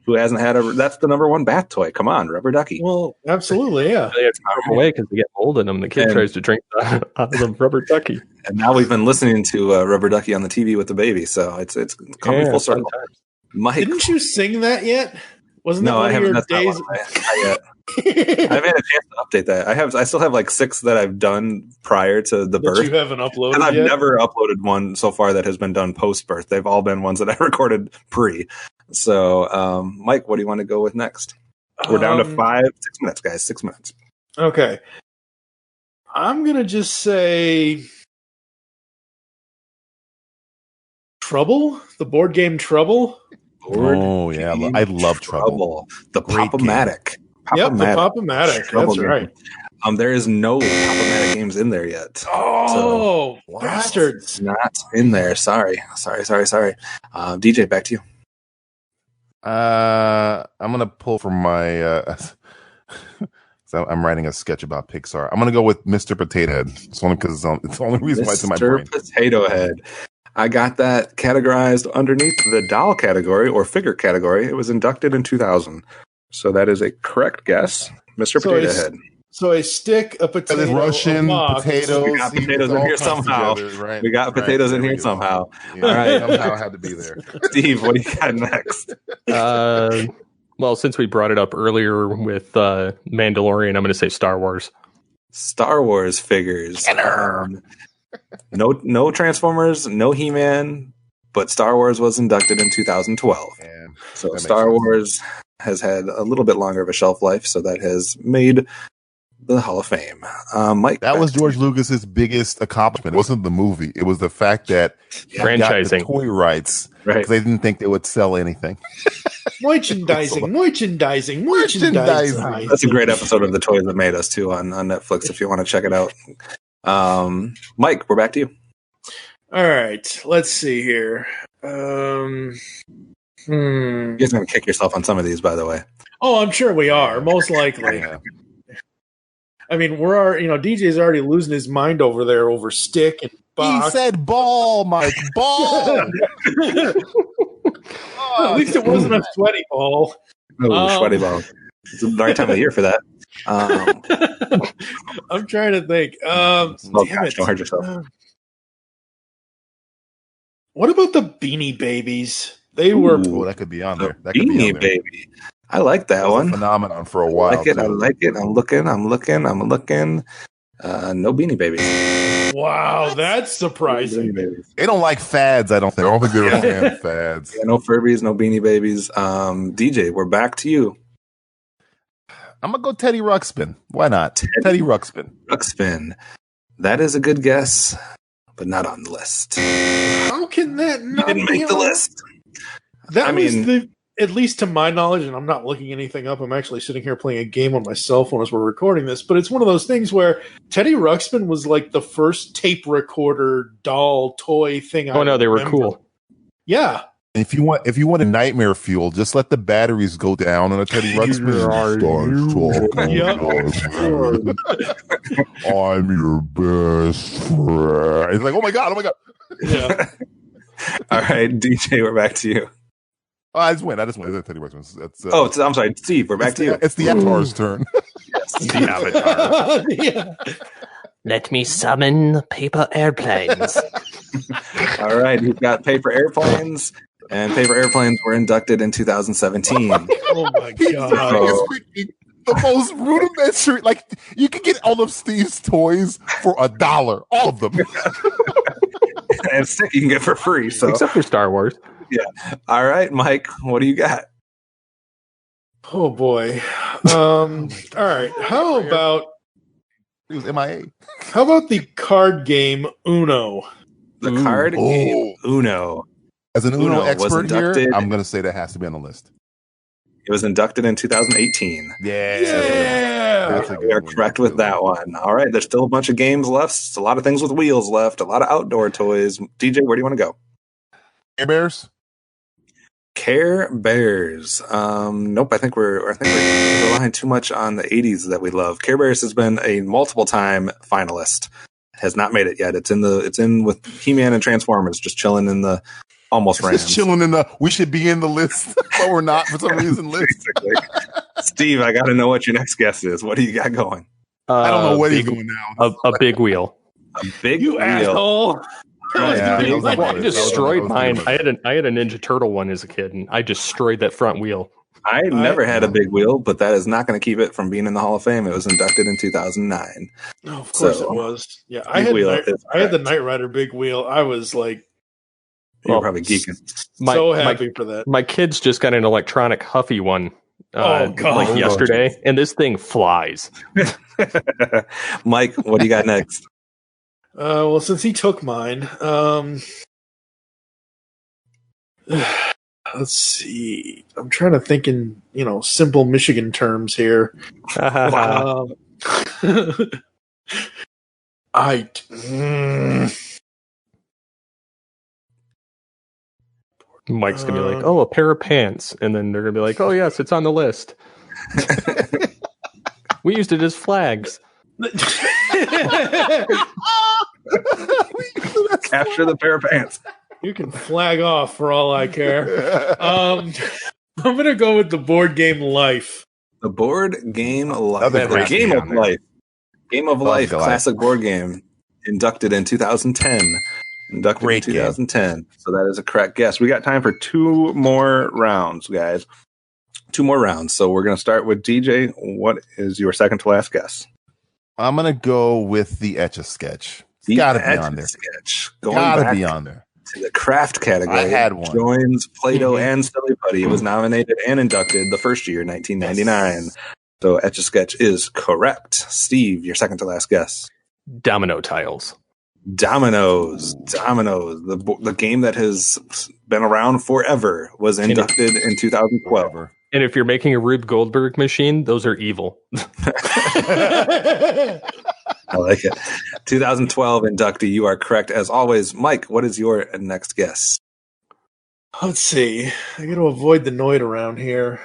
Who hasn't had that's the number one bath toy. Come on, Rubber Ducky. Well, absolutely, yeah. They have to throw them away because they get old in them. The kid tries to drink out of the Rubber Ducky. And now we've been listening to Rubber Ducky on the TV with the baby, so it's coming full circle. Mike, didn't you sing that yet? Wasn't that one of your days? Not yet. I haven't had a chance to update that. I still have 6 that I've done prior to the birth. You haven't uploaded and I've yet? never uploaded one so far that has been done post birth. They've all been ones that I recorded pre. So, Mike, what do you want to go with next? We're down to 6 minutes, guys. 6 minutes. Okay. I'm going to just say Trouble? The board game Trouble? I love Trouble. The Pop-O-Matic. Yep, the Pop-O-Matic. That's right. There is no Pop-O-Matic games in there yet. Oh, so, bastards. Not in there. Sorry. DJ, back to you. I'm going to pull from my... so I'm writing a sketch about Pixar. I'm going to go with Mr. Potato Head. It's only because it's the only reason why it's in my brain. Mr. Potato Head. I got that categorized underneath the doll category or figure category. It was inducted in 2000. So that is a correct guess. Mr. Potato Head. So a stick, a potato, Russian potatoes. We got potatoes in here somehow. Together, right? We got potatoes in here somehow. Yeah, all right. Somehow had to be there. Steve, what do you got next? Well, since we brought it up earlier with Mandalorian, I'm going to say Star Wars. Star Wars figures. No Transformers, no He-Man, but Star Wars was inducted in 2012. So Star Wars has had a little bit longer of a shelf life, so that has made the Hall of Fame. Mike, that was George Lucas's biggest accomplishment. It wasn't the movie; it was the fact that franchising got the toy rights. Right? They didn't think they would sell anything. Merchandising. That's a great episode of The Toys That Made Us too on Netflix if you want to check it out. Mike, we're back to you. All right, let's see here. You guys are going to kick yourself on some of these, by the way. Oh, I'm sure we are. Most likely. Yeah. I mean, DJ's already losing his mind over there over stick and box. He said ball, Mike. Ball. At least it wasn't a sweaty ball. Oh, sweaty ball. It's the right time of year for that. I'm trying to think. Damn it. Don't hurt yourself. What about the Beanie Babies? They were. Oh, that could be on there. That could be Beanie on there. Baby. I like that one. Phenomenon for a while. I like it. I'm looking. No Beanie Babies. Wow, that's surprising. They don't like fads, I don't think. I don't think they were a fan of fads. Yeah, no Furbies, no Beanie Babies. DJ, we're back to you. I'm going to go Teddy Ruxpin. Why not? Teddy Ruxpin. Ruxpin. That is a good guess, but not on the list. How can that not Didn't make the list. At least to my knowledge, and I'm not looking anything up. I'm actually sitting here playing a game on my cell phone as we're recording this. But it's one of those things where Teddy Ruxpin was like the first tape recorder doll toy thing. Oh no, they were cool. Yeah. If you want a nightmare fuel, just let the batteries go down on a Teddy Ruxpin. I'm your best friend. It's like, oh my god. Yeah. All right, DJ, we're back to you. Oh, I just win. That's Teddy Ruxpin. I'm sorry, Steve. We're back to you. It's the Avatar's turn. Yes, the Avatar. Yeah. Let me summon paper airplanes. All right, you've got paper airplanes, and paper airplanes were inducted in 2017. Oh my god. The most rudimentary, like you can get all of Steve's toys for $1, all of them. And stick you can get for free. So except for Star Wars. Yeah. All right, Mike, what do you got? Oh boy. All right. How about it was MIA? How about the card game Uno? The card game Uno. As an Uno expert here, inducted. I'm going to say that has to be on the list. It was inducted in 2018. Yeah. We are correct with that one. All right, there's still a bunch of games left. A lot of things with wheels left. A lot of outdoor toys. DJ, where do you want to go? Care Bears. Care Bears. Nope. I think we're relying too much on the 80s that we love. Care Bears has been a multiple time finalist. It has not made it yet. It's in with He-Man and Transformers, just chilling in the almost rounds. Just chilling in the. We should be in the list, but we're not for some reason. List. Steve, I got to know what your next guess is. What do you got going? I don't know what he's going now. A big wheel. A big you wheel. Asshole. Yeah, I destroyed mine. I had a Ninja Turtle one as a kid, and I destroyed that front wheel. I never had a big wheel, but that is not going to keep it from being in the Hall of Fame. It was inducted in 2009. Oh, of course it was. Yeah, I had the Knight Rider big wheel. I was like, you're probably geeking. So happy for that. My kids just got an electronic Huffy one. Yesterday, and this thing flies. Mike, what do you got next? Well, since he took mine, let's see. I'm trying to think in simple Michigan terms here. Mike's gonna be like, "Oh, a pair of pants," and then they're gonna be like, "Oh, yes, it's on the list." We used it as flags. Capture the pair of pants. You can flag off for all I care. I'm going to go with the board game Life. The board game Life. Game of Life. Game of Life, classic board game. Inducted in 2010. Great in 2010. Game. So that is a correct guess. We got time for 2 more rounds, guys. 2 more rounds. So we're going to start with DJ. What is your second to last guess? I'm going to go with the Etch-a-Sketch. It's got to be on there. Got to be on there. To the craft category. I had one. Joins Play-Doh and Silly Putty. It was nominated and inducted the first year, 1999. So Etch-a-Sketch is correct. Steve, your second to last guess. Domino tiles. Dominoes. The game that has been around forever was inducted in 2012. And if you're making a Rube Goldberg machine, those are evil. I like it. 2012 inductee. You are correct as always. Mike, what is your next guess? Let's see. I got to avoid the Noid around here.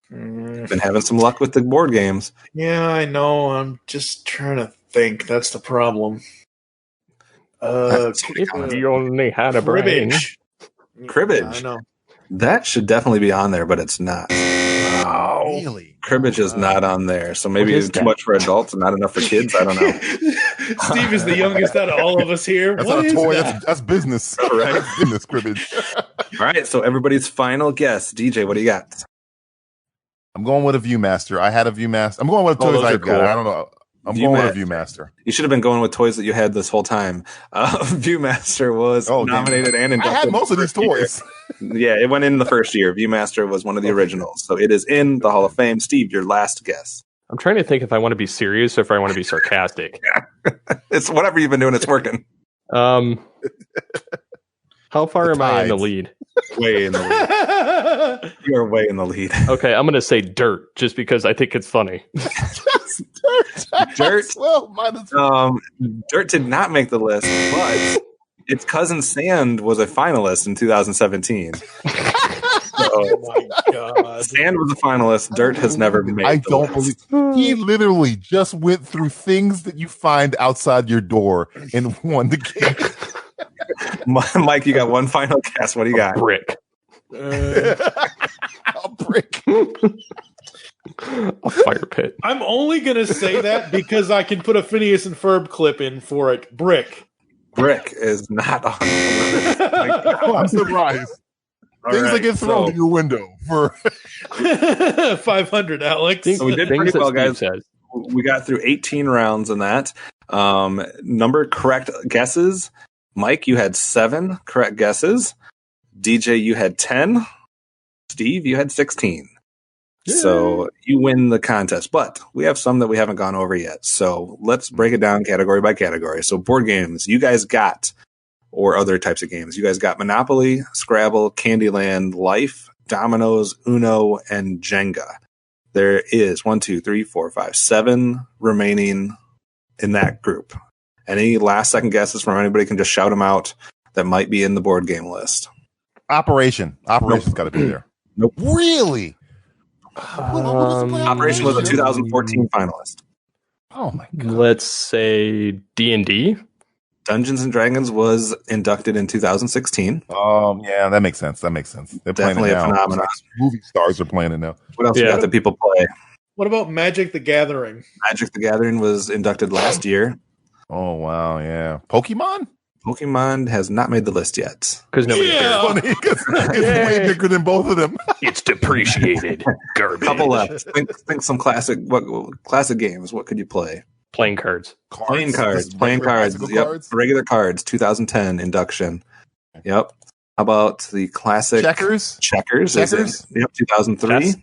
Been having some luck with the board games. Yeah, I know. I'm just trying to think. That's the problem. If you only had a brain. Cribbage. I know. That should definitely be on there, but it's not. Really? Cribbage is not on there, so maybe it's too much for adults and not enough for kids. I don't know. Steve is the youngest out of all of us here. That's What not a is toy. that? That's business. Right. That's business cribbage. All right, so everybody's final guess. DJ, what do you got? I'm going with a Viewmaster. I had a Viewmaster. I'm going with toys I've got. I don't know. I'm going with a Viewmaster. You should have been going with toys that you had this whole time. Viewmaster was nominated and inducted. I had most of these toys. Yeah, it went in the first year. Viewmaster was one of the originals. So it is in the Hall of Fame. Steve, your last guess. I'm trying to think if I want to be serious or if I want to be sarcastic. It's whatever you've been doing. It's working. How far am I in the lead? Way in the lead. You're way in the lead. Okay, I'm going to say dirt just because I think it's funny. Dirt. Well, Dirt did not make the list, but its cousin Sand was a finalist in 2017. Oh my god! Sand was a finalist. Dirt has never made. I don't believe he literally just went through things that you find outside your door and won the game. Mike, you got one final guess. What do you got? Brick. A brick. A fire pit. I'm only gonna say that because I can put a Phineas and Ferb clip in for it. Brick. Brick is not on the list. I'm surprised. Things that get thrown to your window for 500, Alex. So we did pretty well, guys. We got through 18 rounds in that. Number correct guesses. Mike, you had 7 correct guesses. DJ, you had 10. Steve, you had 16. Yay. So you win the contest. But we have some that we haven't gone over yet. So let's break it down category by category. So board games, you guys got, or other types of games, you guys got Monopoly, Scrabble, Candyland, Life, Dominoes, Uno, and Jenga. There is 7 remaining in that group. Any last second guesses from anybody can just shout them out that might be in the board game list. Operation's got to be there. Nope. Really? Operation was a 2014 finalist. Oh my god. Let's say D&D. Dungeons and Dragons was inducted in 2016. Yeah, that makes sense. They're definitely playing it a now. phenomenon. Movie stars are playing it now. What else you got that people play? What about Magic the Gathering? Magic the Gathering was inducted last year. Oh wow, yeah. Pokemon has not made the list yet. Because nobody cares. Funny, it's way bigger than both of them. It's depreciated. Garbage. Couple left. Think some classic games. What could you play? Playing cards. Playing cards. Yep. Regular cards. 2010 induction. Yep. How about the classic Checkers? Checkers. Yep. 2003.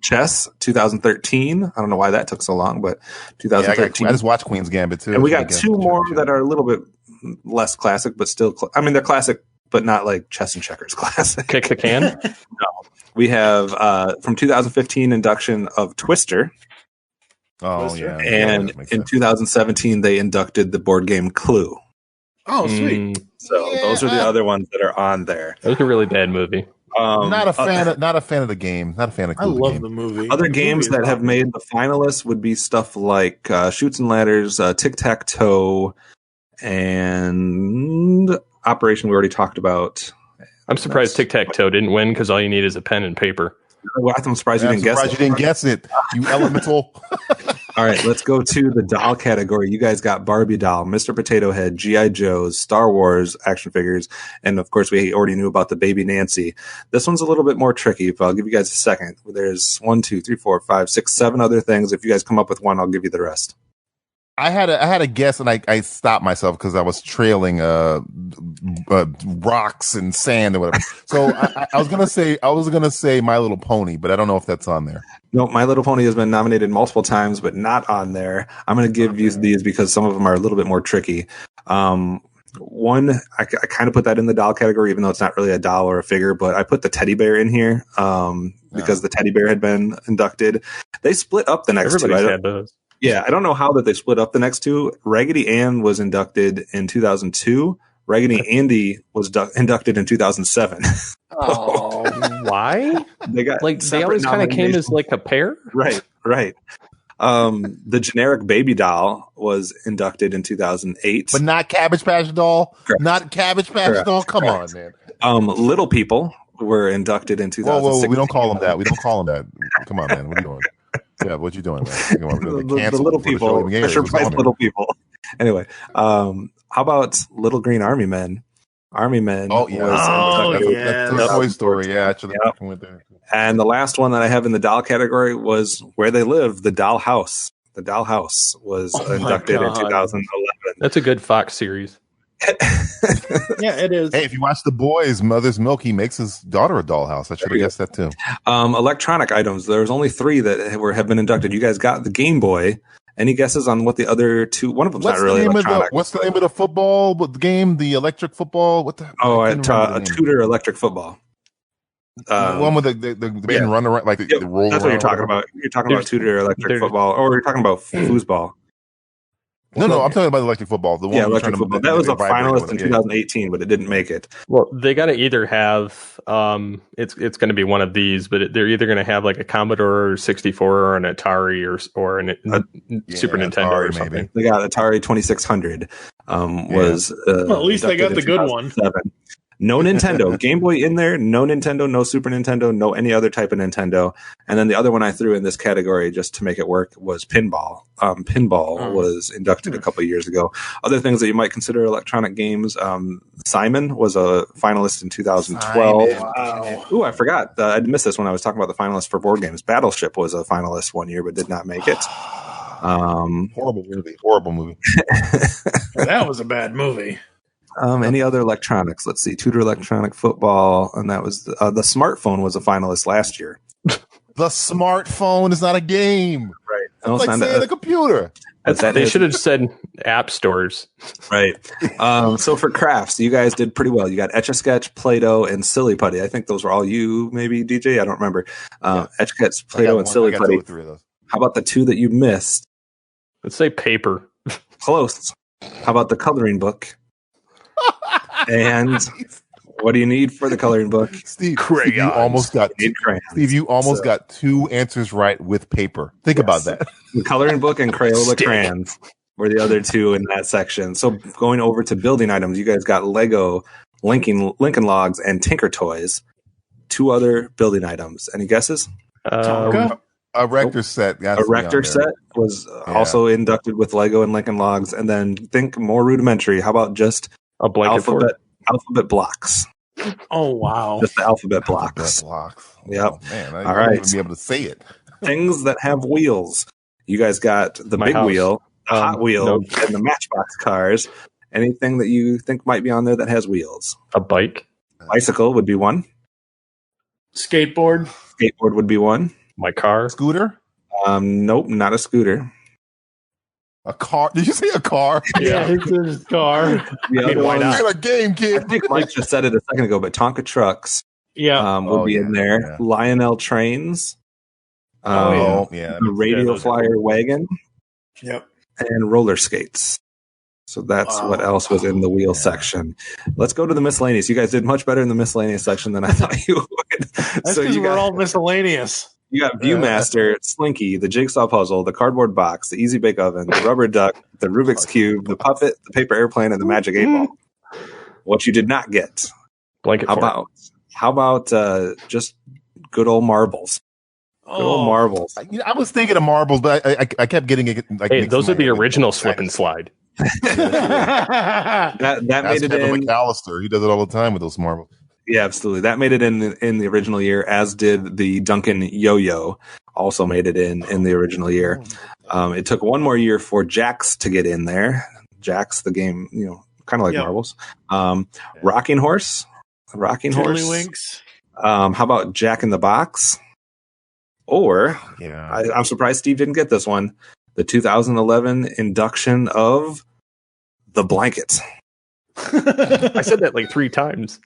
Chess. 2013. I don't know why that took so long, but 2013. I just watched Queen's Gambit too. And we got 2 more that are a little bit less classic, but still. They're classic, but not like chess and checkers classic. Kick the can. No. We have from 2015 induction of Twister. Oh yeah. And in 2017 they inducted the board game Clue. Oh, sweet. So those are the other ones that are on there. That was a really bad movie. Not a fan of the game. Not a fan of Clue. I love the movie. Other games that have made the finalists would be stuff like Chutes and Ladders, Tic-Tac-Toe, and Operation we already talked about. I'm surprised Tic-Tac-Toe didn't win because all you need is a pen and paper. Well, I'm surprised you didn't guess it. You didn't guess it, you elemental. All right, let's go to the doll category. You guys got Barbie doll, Mr. Potato Head, G.I. Joe's, Star Wars action figures, and of course we already knew about the Baby Nancy. This one's a little bit more tricky, but I'll give you guys a second. There's 1, 2, 3, 4, 5, 6, 7 other things. If you guys come up with one, I'll give you the rest. I had a guess, and I stopped myself because I was trailing rocks and sand or whatever. So I was gonna say My Little Pony, but I don't know if that's on there. No, My Little Pony has been nominated multiple times, but not on there. I'm going to give you these because some of them are a little bit more tricky. One, I kind of put that in the doll category, even though it's not really a doll or a figure, but I put the teddy bear in here because the teddy bear had been inducted. They split up the next two. Everybody's had those. Yeah, I don't know how that they split up the next two. Raggedy Ann was inducted in 2002. Raggedy Andy was inducted in 2007. Oh, Why? They got Like they separate always kind of came nominations. as like a pair. Right. The generic baby doll was inducted in 2008. But not Cabbage Patch Doll. Correct. Not Cabbage Patch Correct. Doll. Come on, man. Little People were inducted in 2006. Whoa, we don't call them that. We don't call them that. Come on, man. What are you doing? Yeah, what you doing, man? Come on, we're gonna The Little People, Fisher Price Little People. Anyway, how about Little Green Army Men? Army Men. Oh yeah, yeah. That's Toy Story. Yeah, I should have went there. And the last one that I have in the doll category was Where They Live, the Doll House. The Doll House was inducted in 2011. That's a good Fox series. Yeah, it is. Hey, if you watch The Boys, Mother's Milk, he makes his daughter a dollhouse. I should have guessed that too. Electronic items. There's only 3 that have been inducted. You guys got the Game Boy. Any guesses on what the other 2? One of them's not really electronic. What's the name of the football game? The electric football? What the? A Tudor electric football. One with the run around like the roll. That's what you're talking about. You're talking about Tudor electric football, or you're talking about foosball. No, I'm talking about electric football. The one electric football. That was a finalist in 2018, but it didn't make it. Well, they got to either have it's going to be one of these, but they're either going to have like a Commodore 64 or an Atari or Super Nintendo or something. Maybe. They got Atari 2600. Was well, at least they got the good one. No Nintendo. Game Boy in there. No Nintendo. No Super Nintendo. No any other type of Nintendo. And then the other one I threw in this category just to make it work was pinball. Pinball was inducted a couple of years ago. Other things that you might consider electronic games. Simon was a finalist in 2012. Wow. Ooh, I forgot. I missed this when I was talking about the finalists for board games. Battleship was a finalist one year but did not make it. Horrible movie. That was a bad movie. Any other electronics? Let's see. Tudor electronic football, and that was the smartphone was a finalist last year. The smartphone is not a game, right? It's like saying a computer. They should have said app stores, right? So for crafts, you guys did pretty well. You got Etch-a-Sketch, Play-Doh, and Silly Putty. I think those were all you, maybe DJ. I don't remember. Etch-a-Sketch, Play-Doh, and Silly Putty. How about the 2 that you missed? Let's say paper. Close. How about the coloring book? And what do you need for the coloring book? Steve, you almost got got 2 answers right with paper. Think about that. The coloring book and Crayola crayons were the other 2 in that section. So going over to building items, you guys got Lego, Lincoln Logs, and Tinker Toys. 2 other building items. Any guesses? A Rector set. A Rector set was also inducted with Lego and Lincoln Logs. And then think more rudimentary. How about just a blanket alphabet blocks? Oh, wow. Just the alphabet blocks. Yep. Oh, man, all right. Even be able to say it. Things that have wheels. You guys got the big wheel, the Hot Wheel, and the Matchbox cars. Anything that you think might be on there that has wheels? A bike. Bicycle would be one. Skateboard. Skateboard would be one. My car. Scooter? Nope, not a scooter. A car? Did you say a car? Yeah, it's a car. Why not? A game, kid. I think Mike just said it a second ago, but Tonka trucks would be in there. Yeah. Lionel trains. The Radio Flyer wagon. Yep. And roller skates. So that's what else was in the wheel section. Let's go to the miscellaneous. You guys did much better in the miscellaneous section than I thought you would. That's because we're all miscellaneous. You got Viewmaster, Slinky, the Jigsaw Puzzle, the Cardboard Box, the Easy Bake Oven, the Rubber Duck, the Rubik's Cube, the Puppet, the Paper Airplane, and the Magic 8-Ball. What you did not get. Blanket How about just good old marbles? Good old marbles. I was thinking of marbles, but I kept getting it. Hey, those are the original slip and slide. that made it in. McAllister, he does it all the time with those marbles. Yeah, absolutely. That made it in the original year, as did the Duncan Yo-Yo. Also made it in the original year. It took one more year for Jax to get in there. Jax, the game, kind of like marbles. Rocking Horse. Tiddlywinks. How about Jack in the Box? Or, I'm surprised Steve didn't get this one. The 2011 induction of the Blanket. I said that like 3 times.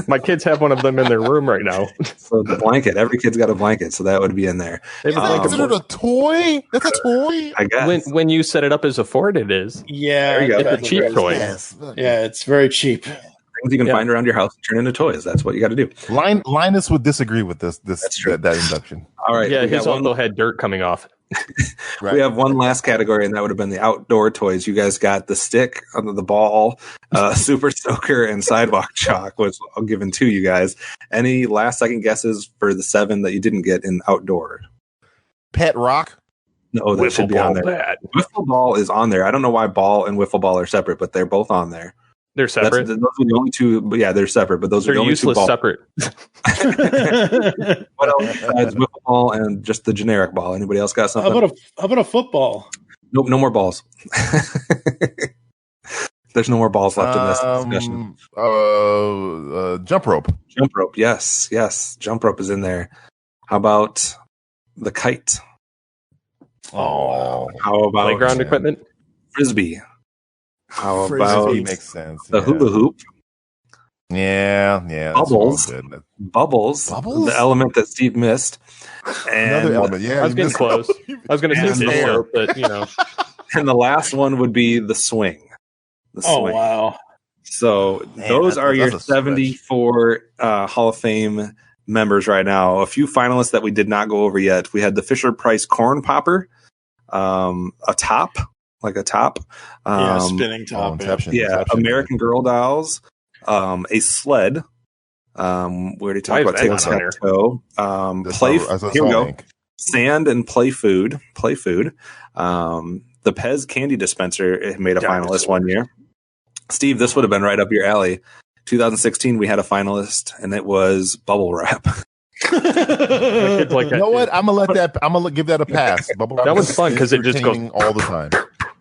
My kids have one of them in their room right now. So the blanket, every kid's got a blanket, so that would be in there. They have a Is that blanket considered a toy? That's a toy? I guess. when you set it up as a fort, it is. Yeah, There you go. It's a cheap toy. Yes. Yeah, it's very cheap. Things you can find around your house and turn into toys. That's what you got to do. Linus would disagree with this That's true. that induction. All right. Yeah, we his got also had dirt coming off. Right. We have one last category, and that would have been the outdoor toys. You guys got the stick, the ball, super soaker, and sidewalk chalk was given to you guys. Any last second guesses for the 7 that you didn't get in outdoor? Pet rock. No, that should be on there. Wiffle ball is on there. I don't know why ball and wiffle ball are separate, but they're both on there. They're separate. Those are the only 2. But yeah, they're separate. But those are They're the only 2 useless balls. separate. What else besides wiffle ball and just the generic ball? Anybody else got something? How about a football? Nope, no more balls. There's no more balls left in this discussion. Jump rope. Jump rope, yes. Jump rope is in there. How about the kite? Oh, How about Playground equipment. frisbee? How Frisbee about makes sense. the hula hoop? Yeah. That's Bubbles. all good. Bubbles, the element that Steve missed. And, Another element. Yeah, I was you getting missed- close. I was going to say And dish there. soap, but you know. and the last one would be the swing. The Oh swing. wow! So Man, those that's- are your that's a stretch. 74 Hall of Fame members right now. A few finalists that we did not go over yet. We had the Fisher Price corn popper, a top, like a top. Spinning top. Inception. Yeah, Inception. American Girl dolls, a sled. We already talked Why about is that on there? tic-tac-toe. Here we go. Sand and play food. The Pez candy dispenser made a finalist one year. Steve, this would have been right up your alley. 2016, we had a finalist, and it was bubble wrap. My kids like You that know too. what? I'm gonna give that a pass. Bubble wrap That one's is fun 'cause it just goes- entertaining all the time.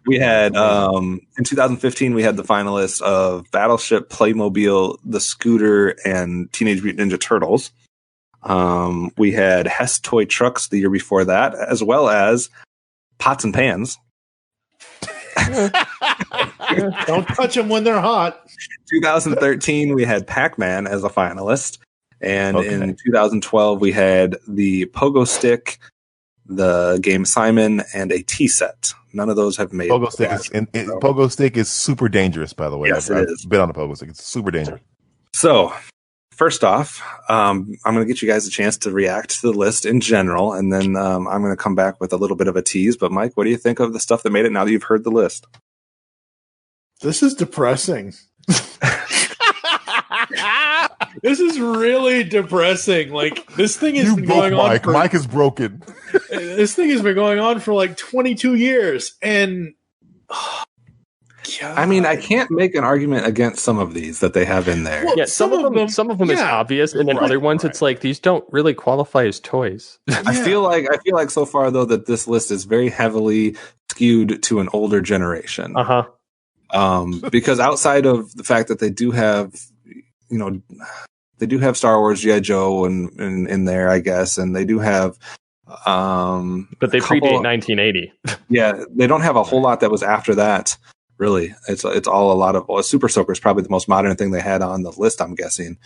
We had in 2015, we had the finalists of Battleship, Playmobil, The Scooter, and Teenage Mutant Ninja Turtles. We had Hess toy trucks the year before that, as well as pots and pans. Don't touch them when they're hot. 2013, we had Pac-Man as a finalist. And Okay. in 2012, we had the Pogo Stick, the game Simon, and a tea set. None of those have made Pogo stick Pogo stick is super dangerous, by the way. Yes, I've it is. been on a pogo stick. It's super dangerous. So, first off, I'm going to get you guys a chance to react to the list in general, and then I'm going to come back with a little bit of a tease. But, Mike, what do you think of the stuff that made it now that you've heard the list? This is depressing. This is really depressing. Like this thing has You been broke going on. Mike. Mike is broken. This thing has been going on for like 22 years, and I mean, I can't make an argument against some of these that they have in there. Well, Yeah, some of them is yeah. obvious, and then Right, other ones right. it's like these don't really qualify as toys. I feel like so far though that this list is very heavily skewed to an older generation. Because outside of the fact that they do have, they do have Star Wars, G.I. Joe, and in there, I guess, and they do have, But they a couple- predate 1980. Yeah, they don't have a whole lot that was after that. Really, it's all a lot of Super Soaker is probably the most modern thing they had on the list. I'm guessing.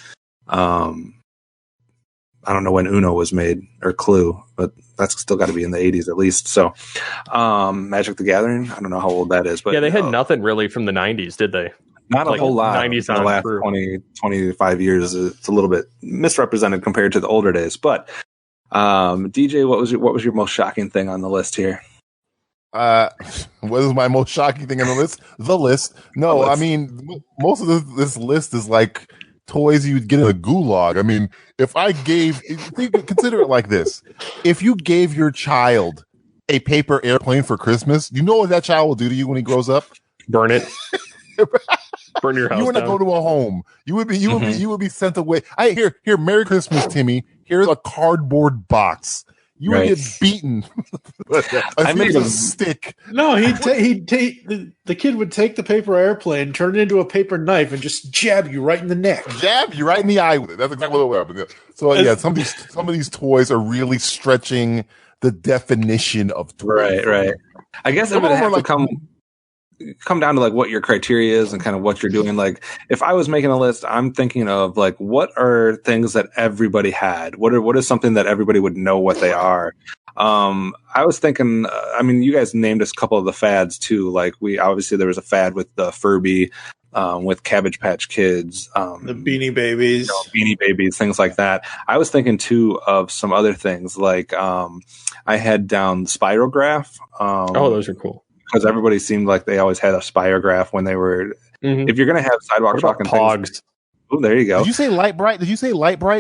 I don't know when Uno was made or Clue, but that's still got to be in the 80s at least. So, Magic the Gathering, I don't know how old that is, but Yeah, they had nothing really from the 90s, did they? not a like whole lot 90s in the on last through. 25 years. It's a little bit misrepresented compared to the older days. But DJ, what was your most shocking thing on the list here? What is my most shocking thing on the list? The list. No, The list. I mean, most of this list is like toys you'd get in a gulag. I mean, if I gave, consider it like this: if you gave your child a paper airplane for Christmas, you know what that child will do to you when he grows up? Burn it. Burn your house You would not down. go to a home. You would be sent away. Here, Merry Christmas, Timmy. Here's a cardboard box. You would Right. get beaten. I made a a- stick. no, he'd take the kid would take the paper airplane, turn it into a paper knife, and just jab you right in the neck. Jab you right in the eye with it. That's exactly what happened. So yeah, some of these toys are really stretching the definition of toys. Right. I guess it would have to come. come down to like what your criteria is and kind of what you're doing. Like if I was making a list, I'm thinking of like, what are things that everybody had? What is something that everybody would know what they are? I was thinking, you guys named us a couple of the fads too. Like obviously there was a fad with the Furby, with Cabbage Patch Kids, the Beanie Babies, Beanie Babies, things like that. I was thinking too of some other things. Like, I had down Spirograph. Those are cool. Because everybody seemed like they always had a Spirograph when they were. Mm-hmm. If you're going to have sidewalk chalk and Pogs. Things, oh, there you go. Did you say Light Bright?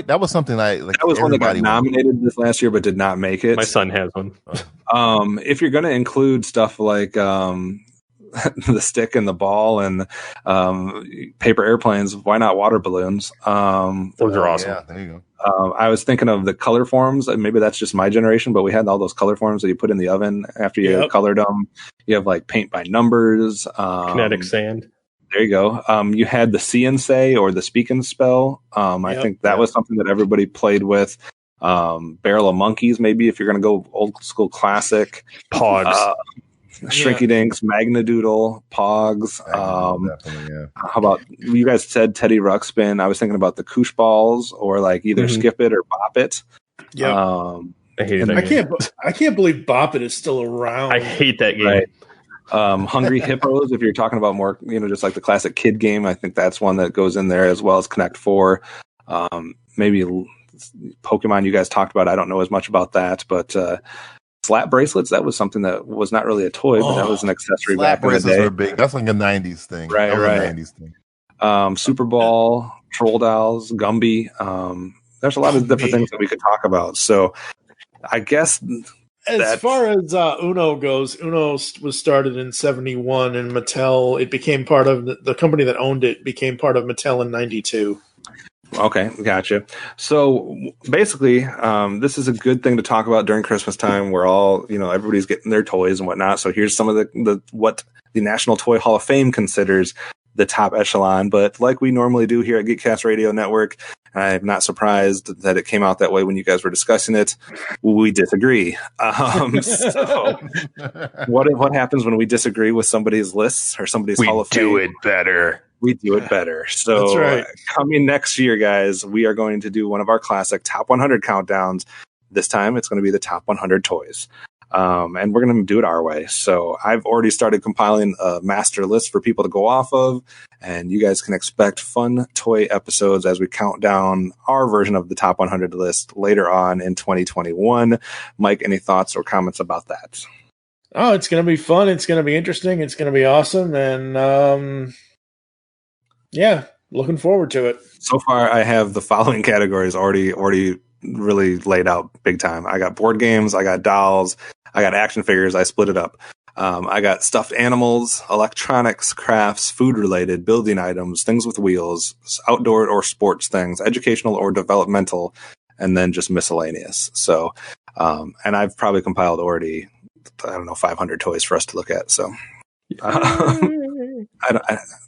That was something that was one that got nominated this last year, but did not make it. My son has one. If you're going to include stuff like the stick and the ball and paper airplanes, why not water balloons? Those are awesome. Yeah, there you go. I was thinking of the color forms. Maybe that's just my generation, but we had all those color forms that you put in the oven after you colored them. You have like paint by numbers, kinetic sand. There you go. You had the see and say or the speak and spell. I think that was something that everybody played with. Barrel of Monkeys, maybe if you're going to go old school classic. Pogs. Shrinky Dinks, Magnadoodle, Pogs. How about you guys said Teddy Ruxpin? I was thinking about the Koosh Balls or like either Skip It or Bop It. Yeah, I can't believe Bop It is still around. I hate that game. Right. Hungry Hippos, if you're talking about more, just like the classic kid game, I think that's one that goes in there, as well as Connect 4. Maybe Pokemon you guys talked about. I don't know as much about that, but slap bracelets, that was something that was not really a toy, but that was an accessory back in the day. Were big. That's like a 90s thing. Right. A 90s thing. Super Ball, Troll Dolls, Gumby. There's a lot of different things that we could talk about. So I guess as far as Uno goes, Uno was started in 1971, and Mattel, it became part of the company that owned it, became part of Mattel in 1992. Okay, gotcha. So basically, this is a good thing to talk about during Christmas time. We're all, everybody's getting their toys and whatnot. So here's some of the what the National Toy Hall of Fame considers the top echelon. But like we normally do here at Geekcast Radio Network, I'm not surprised that it came out that way when you guys were discussing it. We disagree. So what happens when we disagree with somebody's lists or somebody's Hall of Fame? We do it better. We do it better. So right. Coming next year, guys, we are going to do one of our classic top 100 countdowns. This time it's going to be the top 100 toys. And we're going to do it our way. So I've already started compiling a master list for people to go off of. And you guys can expect fun toy episodes as we count down our version of the top 100 list later on in 2021. Mike, any thoughts or comments about that? Oh, it's going to be fun. It's going to be interesting. It's going to be awesome. And yeah, looking forward to it. So far, I have the following categories already really laid out big time. I got board games, I got dolls, I got action figures. I split it up. I got stuffed animals, electronics, crafts, food related, building items, things with wheels, outdoor or sports things, educational or developmental, and then just miscellaneous. So, and I've probably compiled already, 500 toys for us to look at. So.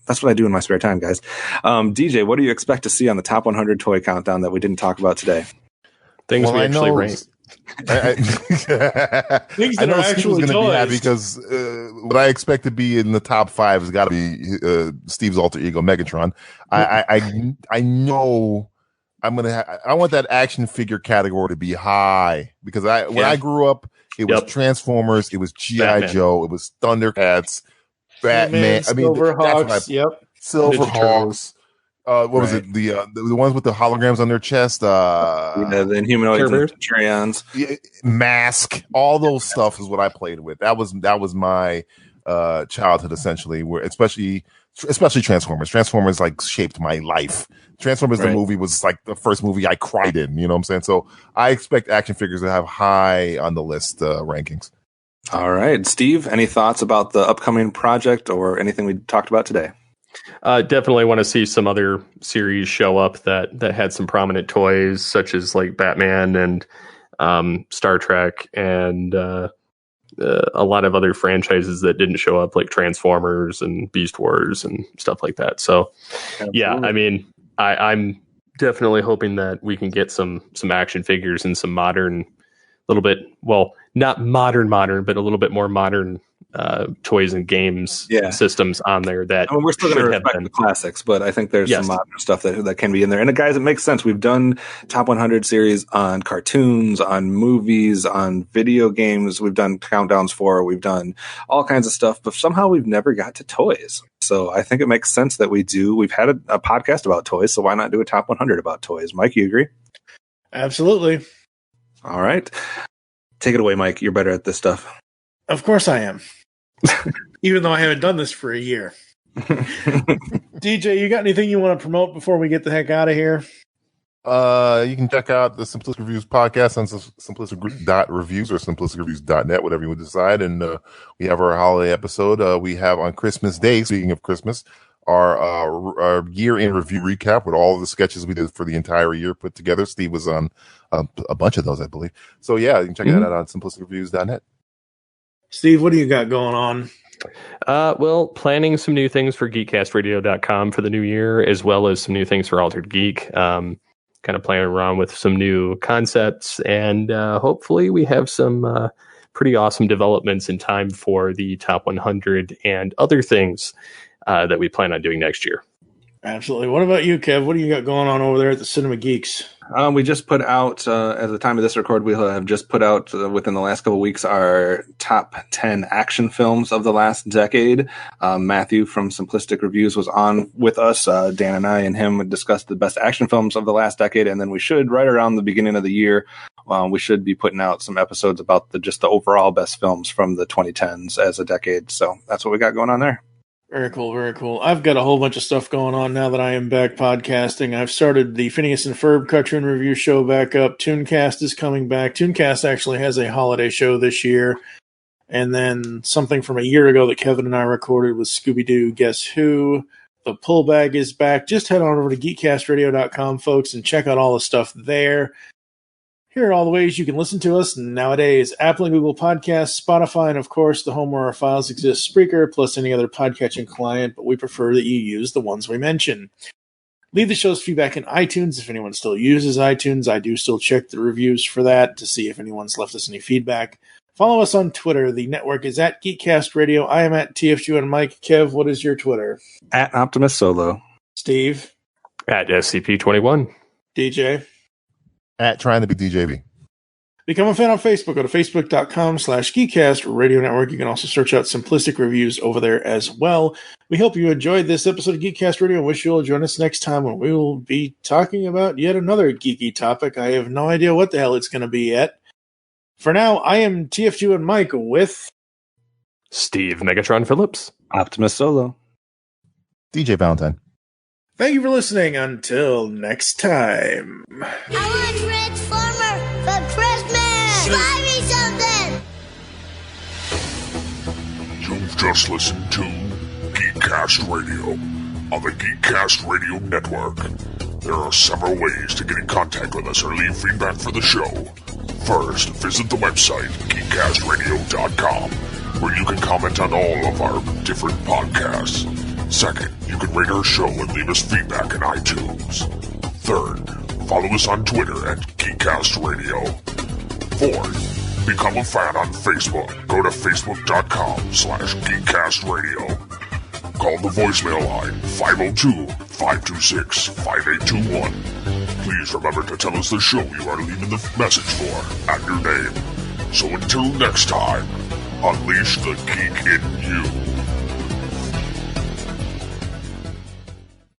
That's what I do in my spare time, guys. DJ, what do you expect to see on the top 100 toy countdown that we didn't talk about today? Things we actually rank. Things that are actually Steve's toys. Be happy because what I expect to be in the top 5 has got to be Steve's alter ego, Megatron. I know I'm gonna. I want that action figure category to be high because when I grew up, it was Transformers, it was G.I. Joe, it was Thundercats. Batman, Silverhawks, Silverhawks. What was it? The ones with the holograms on their chest. The Inhumanoids and Centurions. Mask. All those stuff is what I played with. That was my childhood essentially. Where especially Transformers. Transformers like shaped my life. Transformers the movie was like the first movie I cried in. You know what I'm saying? So I expect action figures to have high on the list rankings. All right. Steve, any thoughts about the upcoming project or anything we talked about today? Definitely want to see some other series show up that had some prominent toys, such as like Batman and Star Trek and a lot of other franchises that didn't show up, like Transformers and Beast Wars and stuff like that. So, yeah, I mean, I'm definitely hoping that we can get some action figures and some modern, little bit, well, not modern, but a little bit more modern toys and games systems on there that we're still going to respect the classics, but I think there's some modern stuff that can be in there. And guys, it makes sense. We've done top 100 series on cartoons, on movies, on video games. We've done countdowns we've done all kinds of stuff, but somehow we've never got to toys. So I think it makes sense that we do. We've had a podcast about toys, so why not do a top 100 about toys? Mike, you agree? Absolutely. All right. Take it away, Mike. You're better at this stuff. Of course I am. Even though I haven't done this for a year. DJ, you got anything you want to promote before we get the heck out of here? You can check out the Simplistic Reviews podcast on simplistic.reviews or simplisticreviews.net, whatever you would decide. And we have our holiday episode. We have on Christmas Day, speaking of Christmas, our year in review recap with all of the sketches we did for the entire year put together. Steve was on a bunch of those, I believe. So yeah, you can check that out on simplisticreviews.net. Steve, what do you got going on? Well, planning some new things for geekcastradio.com for the new year, as well as some new things for Altered Geek. Kind of playing around with some new concepts, and hopefully we have some pretty awesome developments in time for the top 100 and other things that we plan on doing next year. Absolutely. What about you, Kev? What do you got going on over there at the Cinema Geeks? We just put out, at the time of this record, we have just put out within the last couple of weeks our top 10 action films of the last decade. Matthew from Simplistic Reviews was on with us. Dan and I and him discussed the best action films of the last decade, and then we should, right around the beginning of the year, we should be putting out some episodes about the overall best films from the 2010s as a decade. So that's what we got going on there. Very cool, very cool. I've got a whole bunch of stuff going on now that I am back podcasting. I've started the Phineas and Ferb Cartoon Review show back up. Tooncast is coming back. Tooncast actually has a holiday show this year. And then something from a year ago that Kevin and I recorded was Scooby-Doo Guess Who. The Pull Bag is back. Just head on over to geekcastradio.com, folks, and check out all the stuff there. Here are all the ways you can listen to us nowadays. Apple and Google Podcasts, Spotify, and of course, the home where our files exist, Spreaker, plus any other podcatching client, but we prefer that you use the ones we mention. Leave the show's feedback in iTunes if anyone still uses iTunes. I do still check the reviews for that to see if anyone's left us any feedback. Follow us on Twitter. The network is at GeekCast Radio. I am at TFG and Mike. Kev, what is your Twitter? At Optimus Solo. Steve? At SCP-21. DJ? At Trying to be DJB. Become a fan on Facebook. Go to facebook.com/Geekcast Radio Network. You can also search out Simplistic Reviews over there as well. We hope you enjoyed this episode of Geekcast Radio and wish you'll join us next time when we will be talking about yet another geeky topic. I have no idea what the hell it's going to be yet. For now, I am TFG and Mike with Steve Megatron Phillips. Optimus Solo. DJ Valentine. Thank you for listening. Until next time. I want Transformer for Christmas! Buy me something! You've just listened to Geekcast Radio on the Geekcast Radio Network. There are several ways to get in contact with us or leave feedback for the show. First, visit the website, geekcastradio.com, where you can comment on all of our different podcasts. Second, you can rate our show and leave us feedback in iTunes. Third, follow us on Twitter at Geekcast Radio. Fourth, become a fan on Facebook. Go to facebook.com/GeekcastRadio. Call the voicemail line 502-526-5821. Please remember to tell us the show you are leaving the message for and your name. So until next time, unleash the geek in you.